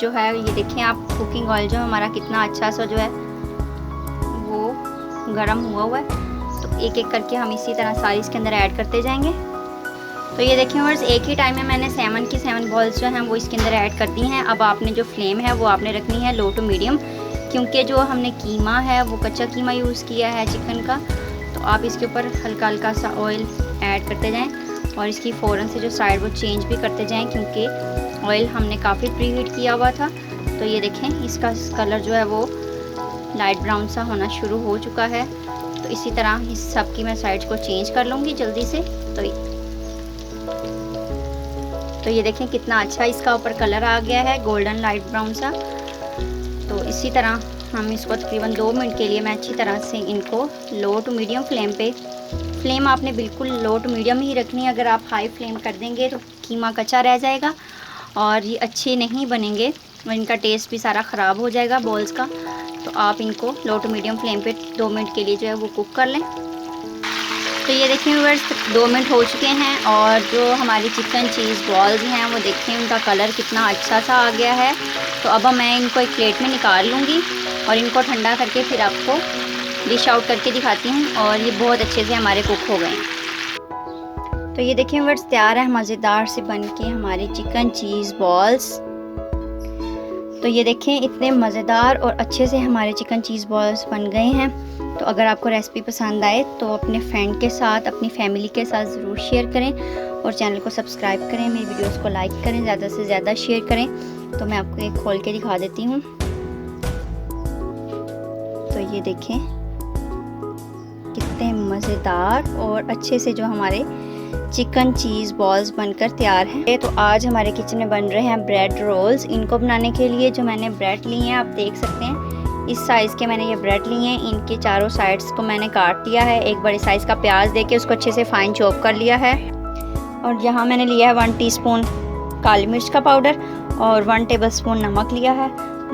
Speaker 1: जो है। ये देखें आप, कुकिंग ऑयल जो हमारा कितना अच्छा सा जो है वो गर्म हुआ है। तो एक एक करके हम इसी तरह सारी इसके अंदर ऐड करते जाएंगे। तो ये देखिए व्यूअर्स, एक ही टाइम में मैंने 7 बॉल्स जो हैं वो इसके अंदर ऐड कर दी हैं। अब आपने जो फ्लेम है वो आपने रखनी है लो टू मीडियम, क्योंकि जो हमने कीमा है वो कच्चा कीमा यूज़ किया है चिकन का। तो आप इसके ऊपर हल्का हल्का सा ऑयल ऐड करते जाएं और इसकी फ़ौरन से जो साइड वो चेंज भी करते जाएं, क्योंकि ऑयल हमने काफ़ी प्री हीट किया हुआ था। तो ये देखें, इसका कलर जो है वो लाइट ब्राउन सा होना शुरू हो चुका है। तो इसी तरह इस सब की मैं साइड्स को चेंज कर लूँगी जल्दी से। तो ये देखें कितना अच्छा इसका ऊपर कलर आ गया है, गोल्डन लाइट ब्राउन सा। तो इसी तरह हम इसको तकरीबन 2 मिनट के लिए मैं अच्छी तरह से इनको लो टू मीडियम फ्लेम पे, फ्लेम आपने बिल्कुल लो टू मीडियम ही रखनी है। अगर आप हाई फ्लेम कर देंगे तो कीमा कच्चा रह जाएगा और ये अच्छे नहीं बनेंगे और इनका टेस्ट भी सारा ख़राब हो जाएगा बॉल्स का। तो आप इनको लो टू मीडियम फ्लेम पे 2 मिनट के लिए जो है वो कुक कर लें। तो ये देखें व्यूअर्स, 2 मिनट हो चुके हैं और जो हमारी चिकन चीज़ बॉल्स हैं वो देखें उनका कलर कितना अच्छा सा आ गया है। तो अब मैं इनको एक प्लेट में निकाल लूँगी और इनको ठंडा करके फिर आपको डिश आउट करके दिखाती हूँ। और ये बहुत अच्छे से हमारे कुक हो गए हैं। तो ये देखें व्यूअर्स, तैयार है मज़ेदार से बन के हमारे चिकन चीज़ बॉल्स। तो ये देखें इतने मज़ेदार और अच्छे से हमारे चिकन चीज़ बॉल्स बन गए हैं। तो अगर आपको रेसिपी पसंद आए तो अपने फ्रेंड के साथ, अपनी फैमिली के साथ ज़रूर शेयर करें और चैनल को सब्सक्राइब करें, मेरी वीडियोस को लाइक करें, ज़्यादा से ज़्यादा शेयर करें। तो मैं आपको एक खोल के दिखा देती हूँ। तो ये देखें कितने मज़ेदार और अच्छे से जो हमारे चिकन चीज़ बॉल्स बनकर तैयार हैं। तो आज हमारे किचन में बन रहे हैं ब्रेड रोल्स। इनको बनाने के लिए जो मैंने ब्रेड लिए हैं आप देख सकते हैं, इस साइज़ के मैंने ये ब्रेड लिए हैं। इनके चारों साइड्स को मैंने काट लिया है। एक बड़े साइज़ का प्याज देके उसको अच्छे से फाइन चॉप कर लिया है। और यहाँ मैंने लिया है 1 टीस्पून काली मिर्च का पाउडर और 1 टेबलस्पून नमक लिया है।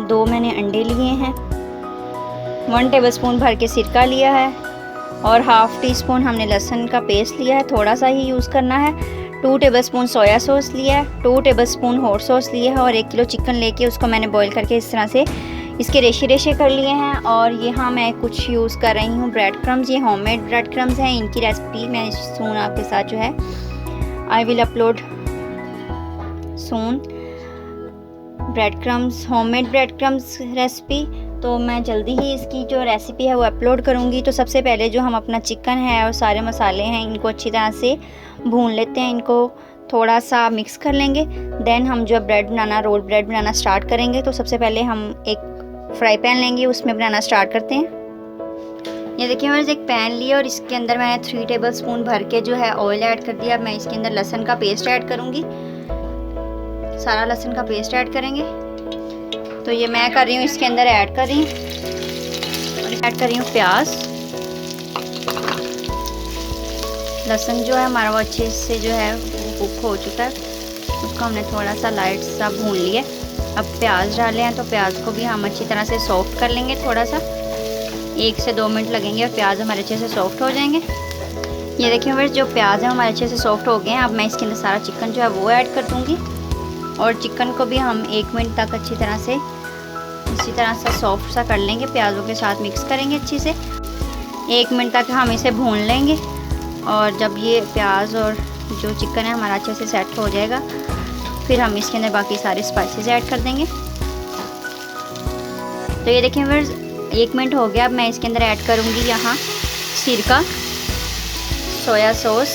Speaker 1: 2 मैंने अंडे लिए हैं, 1 टेबलस्पून भर के सिरका लिया है और हाफ़ टी स्पून हमने लहसुन का पेस्ट लिया है, थोड़ा सा ही यूज़ करना है। 2 टेबलस्पून सोया सॉस लिया है, 2 टेबलस्पून हॉट सॉस लिया है और 1 किलो चिकन लेके उसको मैंने बॉईल करके इस तरह से इसके रेशे कर लिए हैं। और यहाँ मैं कुछ यूज़ कर रही हूँ ब्रेड क्रम्स। ये होममेड ब्रेड क्रम्स हैं। इनकी रेसिपी मैं सून आपके साथ जो है I will upload soon bread crumbs, homemade bread crumbs recipe. तो मैं जल्दी ही इसकी जो रेसिपी है वो अपलोड करूँगी। तो सबसे पहले जो हम अपना चिकन है और सारे मसाले हैं इनको अच्छी तरह से भून लेते हैं, इनको थोड़ा सा मिक्स कर लेंगे। देन हम जो ब्रेड बनाना, रोल ब्रेड बनाना स्टार्ट करेंगे। तो सबसे पहले हम एक फ्राई पैन लेंगे, उसमें बनाना स्टार्ट करते हैं। ये देखिए मैंने एक पैन लिया और इसके अंदर मैंने 3 टेबलस्पून भर के जो है ऑयल ऐड कर दिया। मैं इसके अंदर लहसुन का पेस्ट ऐड करूँगी, सारा लहसुन का पेस्ट ऐड करेंगे। तो ये मैं कर रही हूँ, इसके अंदर ऐड कर रही हूँ और ऐड कर रही हूँ प्याज। लहसुन जो है हमारा वो अच्छे से जो है कुक हो चुका है, उसको हमने थोड़ा सा लाइट सा भून लिया। अब प्याज डाले हैं तो प्याज को भी हम अच्छी तरह से सॉफ्ट कर लेंगे। थोड़ा सा 1 से 2 मिनट लगेंगे और प्याज हमारे अच्छे से सॉफ्ट हो जाएंगे। ये देखिए फ्रेंड्स, जो प्याज है हमारे अच्छे से सॉफ्ट हो गए हैं। अब मैं इसके अंदर सारा चिकन जो है वो ऐड कर दूँगी और चिकन को भी हम 1 मिनट तक अच्छी तरह से इसी तरह से सॉफ्ट सा कर लेंगे, प्याज़ों के साथ मिक्स करेंगे अच्छे से। 1 मिनट तक हम इसे भून लेंगे और जब ये प्याज और जो चिकन है हमारा अच्छे से सेट हो जाएगा फिर हम इसके अंदर बाकी सारे स्पाइसेस ऐड कर देंगे। तो ये देखें फ्रेंड्स, 1 मिनट हो गया। अब मैं इसके अंदर ऐड करूँगी यहाँ सिरका, सोया सॉस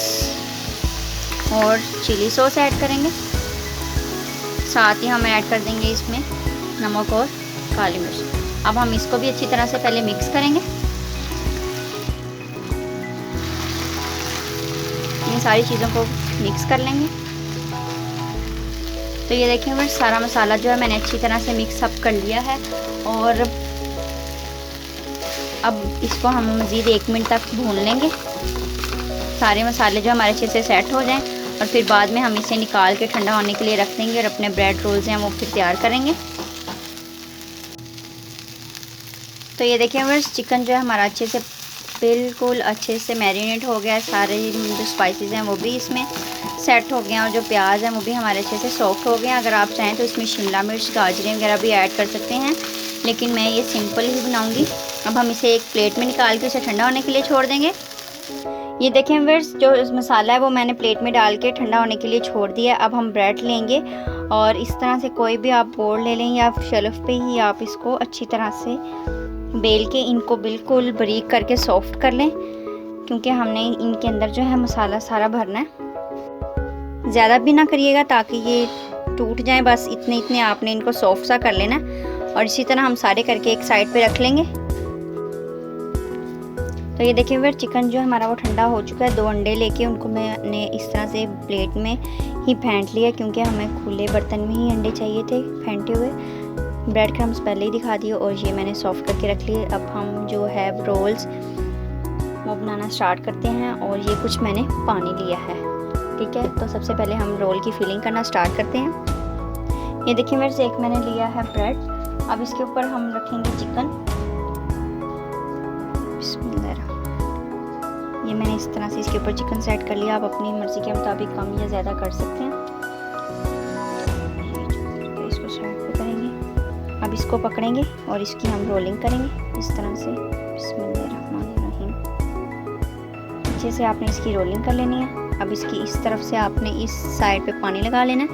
Speaker 1: और चिली सॉस ऐड करेंगे। साथ ही हम ऐड कर देंगे इसमें नमक और काली मिर्च। अब हम इसको भी अच्छी तरह से पहले मिक्स करेंगे। इन सारी चीज़ों को मिक्स कर लेंगे। तो ये देखें फ्रेंड्स, सारा मसाला जो है मैंने अच्छी तरह से मिक्स अप कर लिया है और अब इसको हम मज़ीद 1 मिनट तक भून लेंगे, सारे मसाले जो हमारे अच्छे से सेट हो जाएं और फिर बाद में हम इसे निकाल के ठंडा होने के लिए रख देंगे और अपने ब्रेड रोल्स हैं वो फिर तैयार करेंगे। तो ये देखिए फ्रेंड्स, चिकन जो है हमारा अच्छे से बिल्कुल अच्छे से मैरिनेट हो गया है। सारे जो स्पाइसेस हैं वो भी इसमें सेट हो गए हैं और जो प्याज हैं वो भी हमारे अच्छे से सॉफ्ट हो गए हैं। अगर आप चाहें तो इसमें शिमला मिर्च, गाजरें वगैरह भी ऐड कर सकते हैं, लेकिन मैं ये सिंपल ही बनाऊंगी। अब हम इसे एक प्लेट में निकाल के उसे ठंडा होने के लिए छोड़ देंगे। ये देखें व्यूअर्स, जो मसाला है वो मैंने प्लेट में डाल के ठंडा होने के लिए छोड़ दिया। अब हम ब्रेड लेंगे और इस तरह से कोई भी आप बोर्ड ले लें या शेल्फ पे ही आप इसको अच्छी तरह से बेल के इनको बिल्कुल बारीक करके सॉफ्ट कर लें, क्योंकि हमने इनके अंदर जो है मसाला सारा भरना है। ज़्यादा भी ना करिएगा ताकि ये टूट जाए, बस इतने इतने आपने इनको सॉफ्ट सा कर लेना। और इसी तरह हम सारे करके एक साइड पे रख लेंगे। तो ये देखिए फिर चिकन जो हमारा वो ठंडा हो चुका है। 2 अंडे लेके उनको मैंने इस तरह से प्लेट में ही फेंट लिया, क्योंकि हमें खुले बर्तन में ही अंडे चाहिए थे फेंटे हुए। ब्रेड क्रम्स पहले ही दिखा दिए और ये मैंने सॉफ्ट करके रख लिए। अब हम जो है रोल्स वो बनाना स्टार्ट करते हैं। और ये कुछ मैंने पानी लिया है, ठीक है। तो सबसे पहले हम रोल की फिलिंग करना स्टार्ट करते हैं। ये देखिए मेरे से एक मैंने लिया है ब्रेड। अब इसके ऊपर हम रखेंगे चिकन। ये मैंने इस तरह से इसके ऊपर चिकन सेट कर लिया। आप अपनी मर्ज़ी के मुताबिक कम या ज़्यादा कर सकते हैं। इसको साइड पे करेंगे। अब इसको पकड़ेंगे और इसकी हम रोलिंग करेंगे इस तरह से। बिस्मिल्लाहिर्रहमानिर्रहीम। अच्छे से आपने इसकी रोलिंग कर लेनी है। अब इसकी इस तरफ से आपने इस साइड पे पानी लगा लेना है।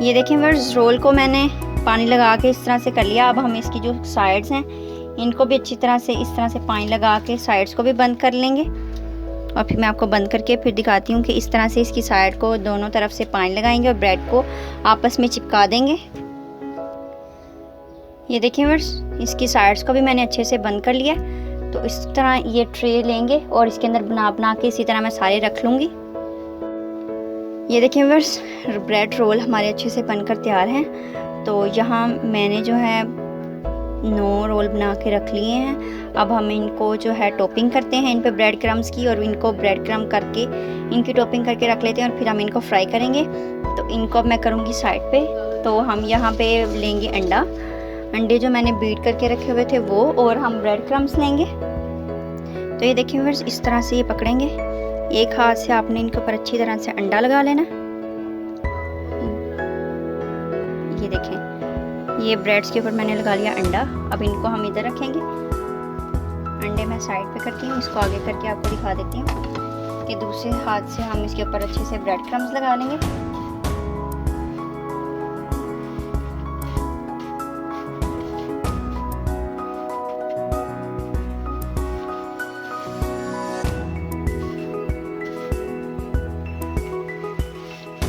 Speaker 1: ये देखें व्यूअर्स, रोल को मैंने पानी लगा के इस तरह से कर लिया। अब हम इसकी जो साइड्स हैं इनको भी अच्छी तरह से इस तरह से पानी लगा के साइड्स को भी बंद कर लेंगे। और फिर मैं आपको बंद करके फिर दिखाती हूँ कि इस तरह से इसकी साइड को दोनों तरफ से पानी लगाएंगे और ब्रेड को आपस में चिपका देंगे। ये देखिए व्यूअर्स, इसकी साइड्स को भी मैंने अच्छे से बंद कर लिया। तो इस तरह ये ट्रे लेंगे और इसके अंदर बना के इसी तरह मैं सारे रख लूँगी। ये देखिए व्यूअर्स, ब्रेड रोल हमारे अच्छे से बनकर तैयार हैं। तो यहाँ मैंने जो है 9 रोल बना के रख लिए हैं। अब हम इनको जो है टॉपिंग करते हैं इन पे ब्रेड क्रम्स की, और इनको ब्रेड क्रम करके इनकी टॉपिंग करके रख लेते हैं और फिर हम इनको फ्राई करेंगे। तो इनको अब मैं करूँगी साइड पे। तो हम यहाँ पे लेंगे अंडे जो मैंने बीट करके रखे हुए थे वो, और हम ब्रेड क्रम्स लेंगे। तो ये देखिए व्यूअर्स, इस तरह से ये पकड़ेंगे। एक हाथ से आपने इनके ऊपर अच्छी तरह से अंडा लगा लेना। ये देखें, ये ब्रेड्स के ऊपर मैंने लगा लिया अंडा। अब इनको हम इधर रखेंगे। अंडे मैं साइड पे करती हूँ, इसको आगे करके आपको दिखा देती हूँ कि दूसरे हाथ से हम इसके ऊपर अच्छे से ब्रेड क्रम्स लगा लेंगे।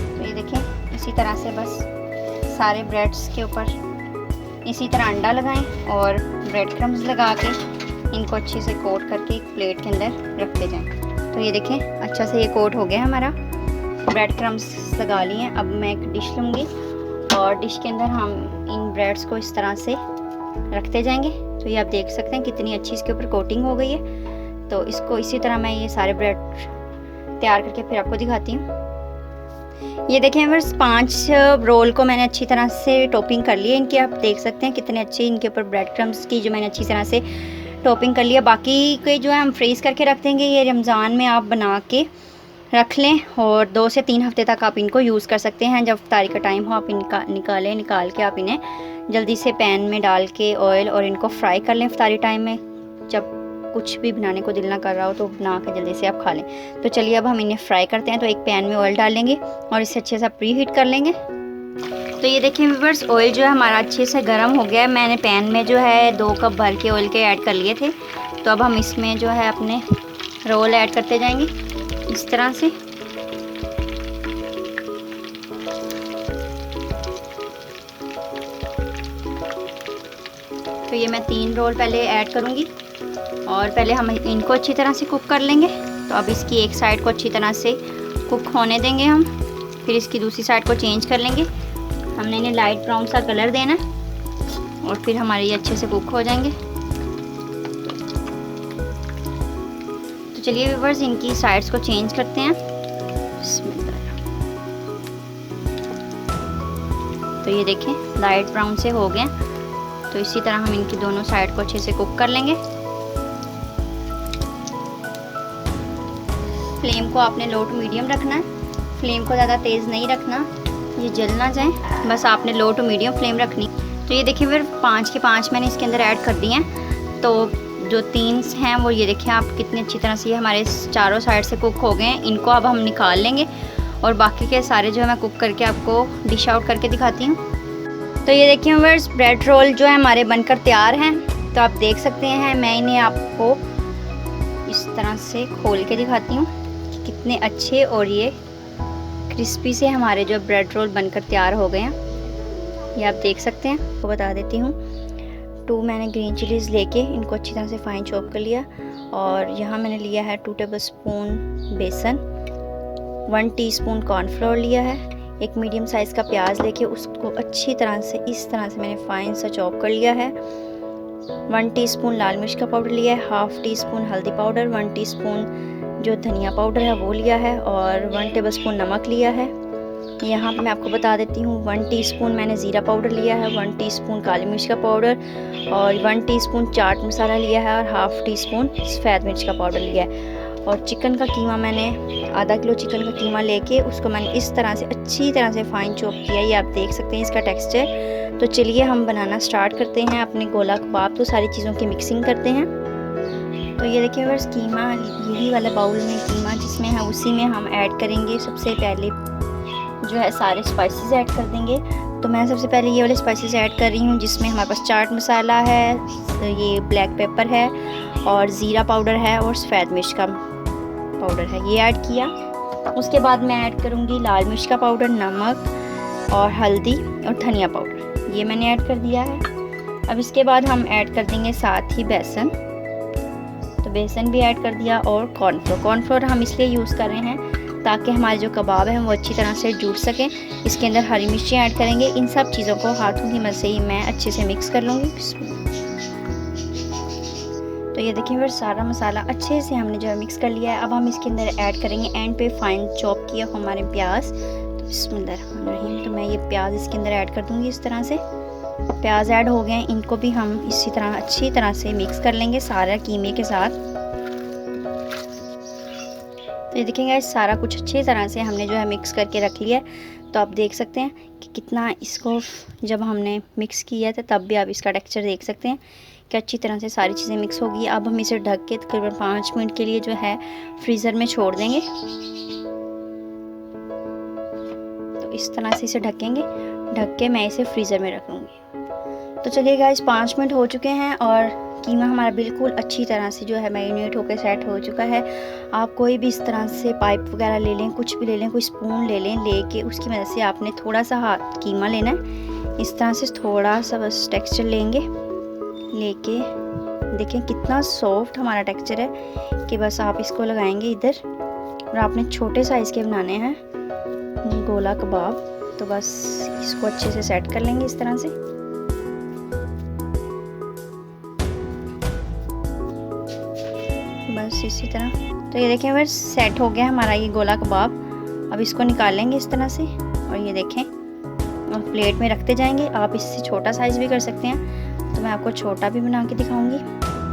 Speaker 1: तो ये देखें, इसी तरह से बस सारे ब्रेड्स के ऊपर इसी तरह अंडा लगाएं और ब्रेड क्रम्स लगा के इनको अच्छे से कोट करके एक प्लेट के अंदर रखते जाएं। तो ये देखें, अच्छा से ये कोट हो गया हमारा। ब्रेड क्रम्स लगा लिए हैं। अब मैं एक डिश लूँगी और डिश के अंदर हम इन ब्रेड्स को इस तरह से रखते जाएंगे। तो ये आप देख सकते हैं कितनी अच्छी इसके ऊपर कोटिंग हो गई है। तो इसको इसी तरह मैं ये सारे ब्रेड तैयार करके फिर आपको दिखाती हूँ। ये देखें व्यूअर्स, 5 रोल को मैंने अच्छी तरह से टॉपिंग कर ली है इनकी। आप देख सकते हैं कितने अच्छे इनके ऊपर ब्रेड क्रम्स की जो मैंने अच्छी तरह से टॉपिंग कर लिया। बाकी के जो है हम फ्रीज़ करके रख देंगे। ये रमज़ान में आप बना के रख लें और 2 से 3 हफ्ते तक आप इनको यूज़ कर सकते हैं। जब इफ्तारी का टाइम हो आप इनका निकाल के आप इन्हें जल्दी से पैन में डाल के ऑयल और इनको फ्राई कर लें। इफ्तारी टाइम में जब कुछ भी बनाने को दिल ना कर रहा हो तो बना के जल्दी से आप खा लें। तो चलिए अब हम इन्हें फ्राई करते हैं। तो एक पैन में ऑयल डाल लेंगे और इसे अच्छे से प्री हीट कर लेंगे। तो ये देखिए व्यूअर्स, ऑयल जो है हमारा अच्छे से गर्म हो गया है। मैंने पैन में जो है 2 कप भर के ऑयल के ऐड कर लिए थे। तो अब हम इसमें जो है अपने रोल ऐड करते जाएंगे इस तरह से। तो ये मैं 3 रोल पहले ऐड करूँगी और पहले हम इनको अच्छी तरह से कुक कर लेंगे। तो अब इसकी एक साइड को अच्छी तरह से कुक होने देंगे हम, फिर इसकी दूसरी साइड को चेंज कर लेंगे। हमने इन्हें लाइट ब्राउन सा कलर देना है और फिर हमारे ये अच्छे से कुक हो जाएंगे। तो चलिए व्यूअर्स, इनकी साइड्स को चेंज करते हैं। तो ये देखें लाइट ब्राउन से हो गए। तो इसी तरह हम इनकी दोनों साइड को अच्छे से कुक कर लेंगे। फ्लेम को आपने लो टू मीडियम रखना है, फ्लेम को ज़्यादा तेज़ नहीं रखना, ये जल ना जाए, बस आपने लो टू मीडियम फ्लेम रखनी। तो ये देखिए फिर 5 के 5 मैंने इसके अंदर ऐड कर दिए हैं। तो जो 3 हैं वो ये देखें आप कितनी अच्छी तरह से ये हमारे चारों साइड से कुक हो गए हैं। इनको अब हम निकाल लेंगे और बाकी के सारे जो है मैं कुक करके आपको डिश आउट करके दिखाती हूँ। तो ये देखिए व्यूअर्स, ब्रेड रोल जो है हमारे बनकर तैयार हैं। तो आप देख सकते हैं, मैं इन्हें आपको इस तरह से खोल के दिखाती हूँ कि कितने अच्छे और ये क्रिस्पी से हमारे जो ब्रेड रोल बनकर तैयार हो गए हैं। ये आप देख सकते हैं। आपको बता देती हूँ, 2 मैंने ग्रीन चिलीज़ लेके इनको अच्छी तरह से फाइन चॉप कर लिया और यहाँ मैंने लिया है 2 टेबलस्पून बेसन, 1 टीस्पून कॉर्नफ्लोर लिया है, एक मीडियम साइज़ का प्याज लेके उसको अच्छी तरह से इस तरह से मैंने फाइन सा चॉप कर लिया है, 1 टीस्पून लाल मिर्च का पाउडर लिया है, 1/2 टीस्पून हल्दी पाउडर, 1 टीस्पून जो धनिया पाउडर है वो लिया है और 1 टेबलस्पून नमक लिया है। यहाँ पे मैं आपको बता देती हूँ, 1 टीस्पून मैंने ज़ीरा पाउडर लिया है, 1 टीस्पून काली मिर्च का पाउडर और 1 टीस्पून चाट मसाला लिया है और 1/2 टीस्पून सफ़ेद मिर्च का पाउडर लिया है। और चिकन का कीमा मैंने आधा किलो चिकन का कीमा लेके उसको मैंने इस तरह से अच्छी तरह से फाइन चॉप किया। ये आप देख सकते हैं इसका टेक्सचर। तो चलिए हम बनाना स्टार्ट करते हैं अपने गोला कबाब। तो सारी चीज़ों की मिक्सिंग करते हैं। तो ये देखिए बस कीमा, यही वाला बाउल में कीमा जिसमें है उसी में हम ऐड करेंगे सबसे पहले जो है सारे स्पाइसेस ऐड कर देंगे। तो मैं सबसे पहले ये वाले स्पाइसेस ऐड कर रही हूँ जिसमें हमारे पास चाट मसाला है, ये ब्लैक पेपर है और ज़ीरा पाउडर है और सफ़ेद मिर्च का पाउडर है, ये ऐड किया। उसके बाद मैं ऐड करूँगी लाल मिर्च का पाउडर, नमक और हल्दी और धनिया पाउडर, ये मैंने ऐड कर दिया है। अब इसके बाद हम ऐड कर देंगे साथ ही बेसन, तो बेसन भी ऐड कर दिया और कॉर्नफ्लोर हम इसलिए यूज़ कर रहे हैं ताकि हमारे जो कबाब हैं वो अच्छी तरह से जुड़ सकें। इसके अंदर हरी मिर्ची ऐड करेंगे। इन सब चीज़ों को हाथों की मदद से ही मैं अच्छे से मिक्स कर लूँगी। तो ये देखिए फिर सारा मसाला अच्छे से हमने जो है मिक्स कर लिया है। अब हम इसके अंदर ऐड करेंगे एंड पे फाइन चॉप किया हमारे प्याज। तो बिस्मिल्लाहिर्रहमानिर्रहीम, तो मैं ये प्याज इसके अंदर ऐड कर दूँगी। इस तरह से प्याज ऐड हो गए, इनको भी हम इसी तरह अच्छी तरह से मिक्स कर लेंगे सारा कीमे के साथ। तो ये देखेंगे सारा कुछ अच्छी तरह से हमने जो है मिक्स करके रख लिया है। तो आप देख सकते हैं कि कितना इसको जब हमने मिक्स किया था तब भी आप इसका टेक्सचर देख सकते हैं कि अच्छी तरह से सारी चीज़ें मिक्स होगी। अब हम इसे ढक के तकरीबन 5 मिनट के लिए जो है फ्रीज़र में छोड़ देंगे। तो इस तरह से इसे ढकेंगे, ढक के मैं इसे फ्रीज़र में रख लूँगी। तो चलिए गाइस 5 मिनट हो चुके हैं और कीमा हमारा बिल्कुल अच्छी तरह से जो है मैरिनेट होकर सेट हो चुका है। आप कोई भी इस तरह से पाइप वगैरह ले लें, कुछ भी ले लें, कोई स्पून ले लें, लेके उसकी मदद से आपने थोड़ा सा हाथ कीमा लेना है। इस तरह से थोड़ा सा बस टेक्सचर लेंगे, लेके देखें कितना सॉफ्ट हमारा टेक्सचर है कि बस आप इसको लगाएंगे इधर। और आपने छोटे साइज़ के बनाने हैं गोला कबाब, तो बस इसको अच्छे से सेट कर लेंगे इस तरह से। बस इसी तरह। तो ये देखें बस सेट हो गया हमारा ये गोला कबाब। अब इसको निकाल लेंगे इस तरह से और ये देखें और प्लेट में रखते जाएंगे। आप इससे छोटा साइज़ भी कर सकते हैं, तो मैं आपको छोटा भी बना के दिखाऊंगी।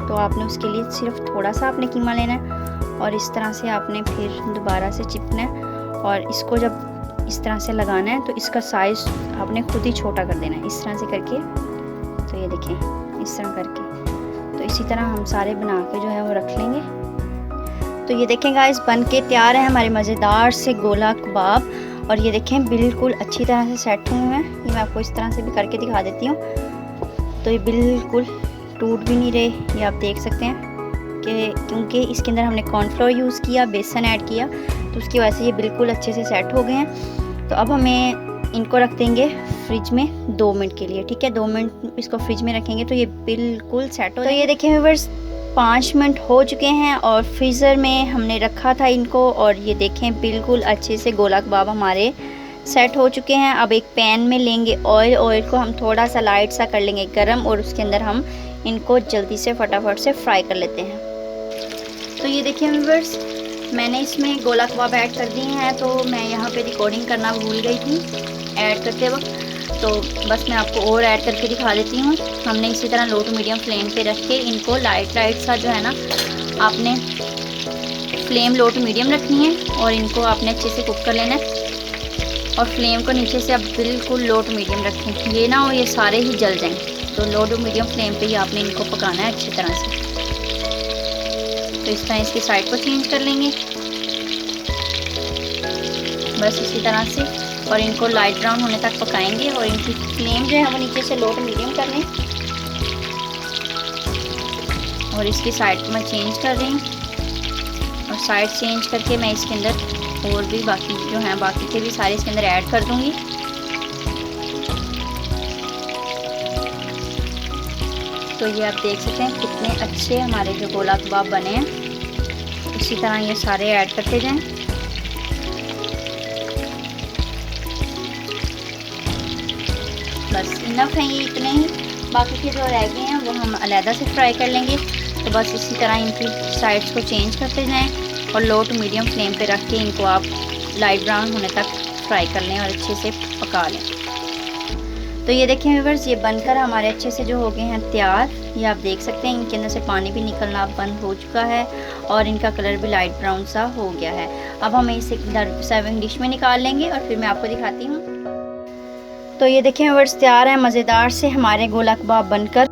Speaker 1: तो आपने उसके लिए सिर्फ थोड़ा सा आपने कीमा लेना है और इस तरह से आपने फिर दोबारा से चिपना है और इसको जब इस तरह से लगाना है तो इसका साइज़ आपने खुद ही छोटा कर देना है इस तरह से करके। तो ये देखें इस तरह करके। तो इसी तरह हम सारे बना के जो है वो रख लेंगे। तो ये देखें गाइस बन के तैयार है हमारे मज़ेदार से गोला कबाब। और ये देखें बिल्कुल अच्छी तरह से सेट हुए हैं। ये मैं आपको इस तरह से भी करके दिखा देती हूँ। तो ये बिल्कुल टूट भी नहीं रहे, ये आप देख सकते हैं कि क्योंकि इसके अंदर हमने कॉर्नफ्लोर यूज़ किया, बेसन ऐड किया, तो उसकी वजह से ये बिल्कुल अच्छे से सेट हो गए हैं। तो अब हमें इनको रख देंगे फ्रिज में 2 मिनट के लिए। ठीक है, 2 मिनट इसको फ्रिज में रखेंगे तो ये बिल्कुल सेट हो। तो ये देखें व्यूअर्स 5 मिनट हो चुके हैं और फ्रीज़र में हमने रखा था इनको और ये देखें बिल्कुल अच्छे से गोला कबाब हमारे सेट हो चुके हैं। अब एक पैन में लेंगे ऑयल को हम थोड़ा सा लाइट सा कर लेंगे गरम और उसके अंदर हम इनको जल्दी से फटाफट से फ्राई कर लेते हैं। तो ये देखिए व्यूअर्स मैंने इसमें गोला कबाब ऐड कर दिए हैं। तो मैं यहाँ पे रिकॉर्डिंग करना भूल गई थी ऐड करते वक्त, तो बस मैं आपको और ऐड करके दिखा देती हूँ। हमने इसी तरह लो टू मीडियम फ्लेम पे रख के इनको लाइट सा जो है ना आपने फ्लेम लो टू मीडियम रखनी है और इनको आपने अच्छे से कुक कर लेना है। और फ्लेम को नीचे से आप बिल्कुल लो टू मीडियम रखें, ये ना हो ये सारे ही जल जाएं। तो लो टू मीडियम फ्लेम पे ही आपने इनको पकाना है अच्छी तरह से। तो इस तरह इसकी साइड को चेंज कर लेंगे बस इसी तरह से, और इनको लाइट ब्राउन होने तक पकाएंगे। और इनकी फ्लेम जो है वो नीचे से लो टू मीडियम कर लें। और इसकी साइड को मैं चेंज कर रही हूँ, और साइड चेंज करके मैं इसके अंदर और भी बाकी जो हैं बाकी के भी सारे इसके अंदर ऐड कर दूँगी। तो ये आप देख सकते हैं कितने अच्छे हमारे जो गोला कबाब बने हैं। इसी तरह ये सारे ऐड करते जाएं। बस इनफ है ये इतने ही, बाकी के जो रह गए हैं वो हम अलहदा से फ्राई कर लेंगे। तो बस इसी तरह इनकी साइड्स को चेंज करते जाएं और लो टू मीडियम फ्लेम पे रख के इनको आप लाइट ब्राउन होने तक फ्राई कर लें और अच्छे से पका लें। तो ये देखें व्यूअर्स, ये बनकर हमारे अच्छे से जो हो गए हैं तैयार। ये आप देख सकते हैं इनके अंदर से पानी भी निकलना बंद हो चुका है और इनका कलर भी लाइट ब्राउन सा हो गया है। अब हम इसे सर्विंग डिश में निकाल लेंगे और फिर मैं आपको दिखाती हूँ। तो ये देखें व्यूअर्स, तैयार है मज़ेदार से हमारे गोला कबाब बनकर।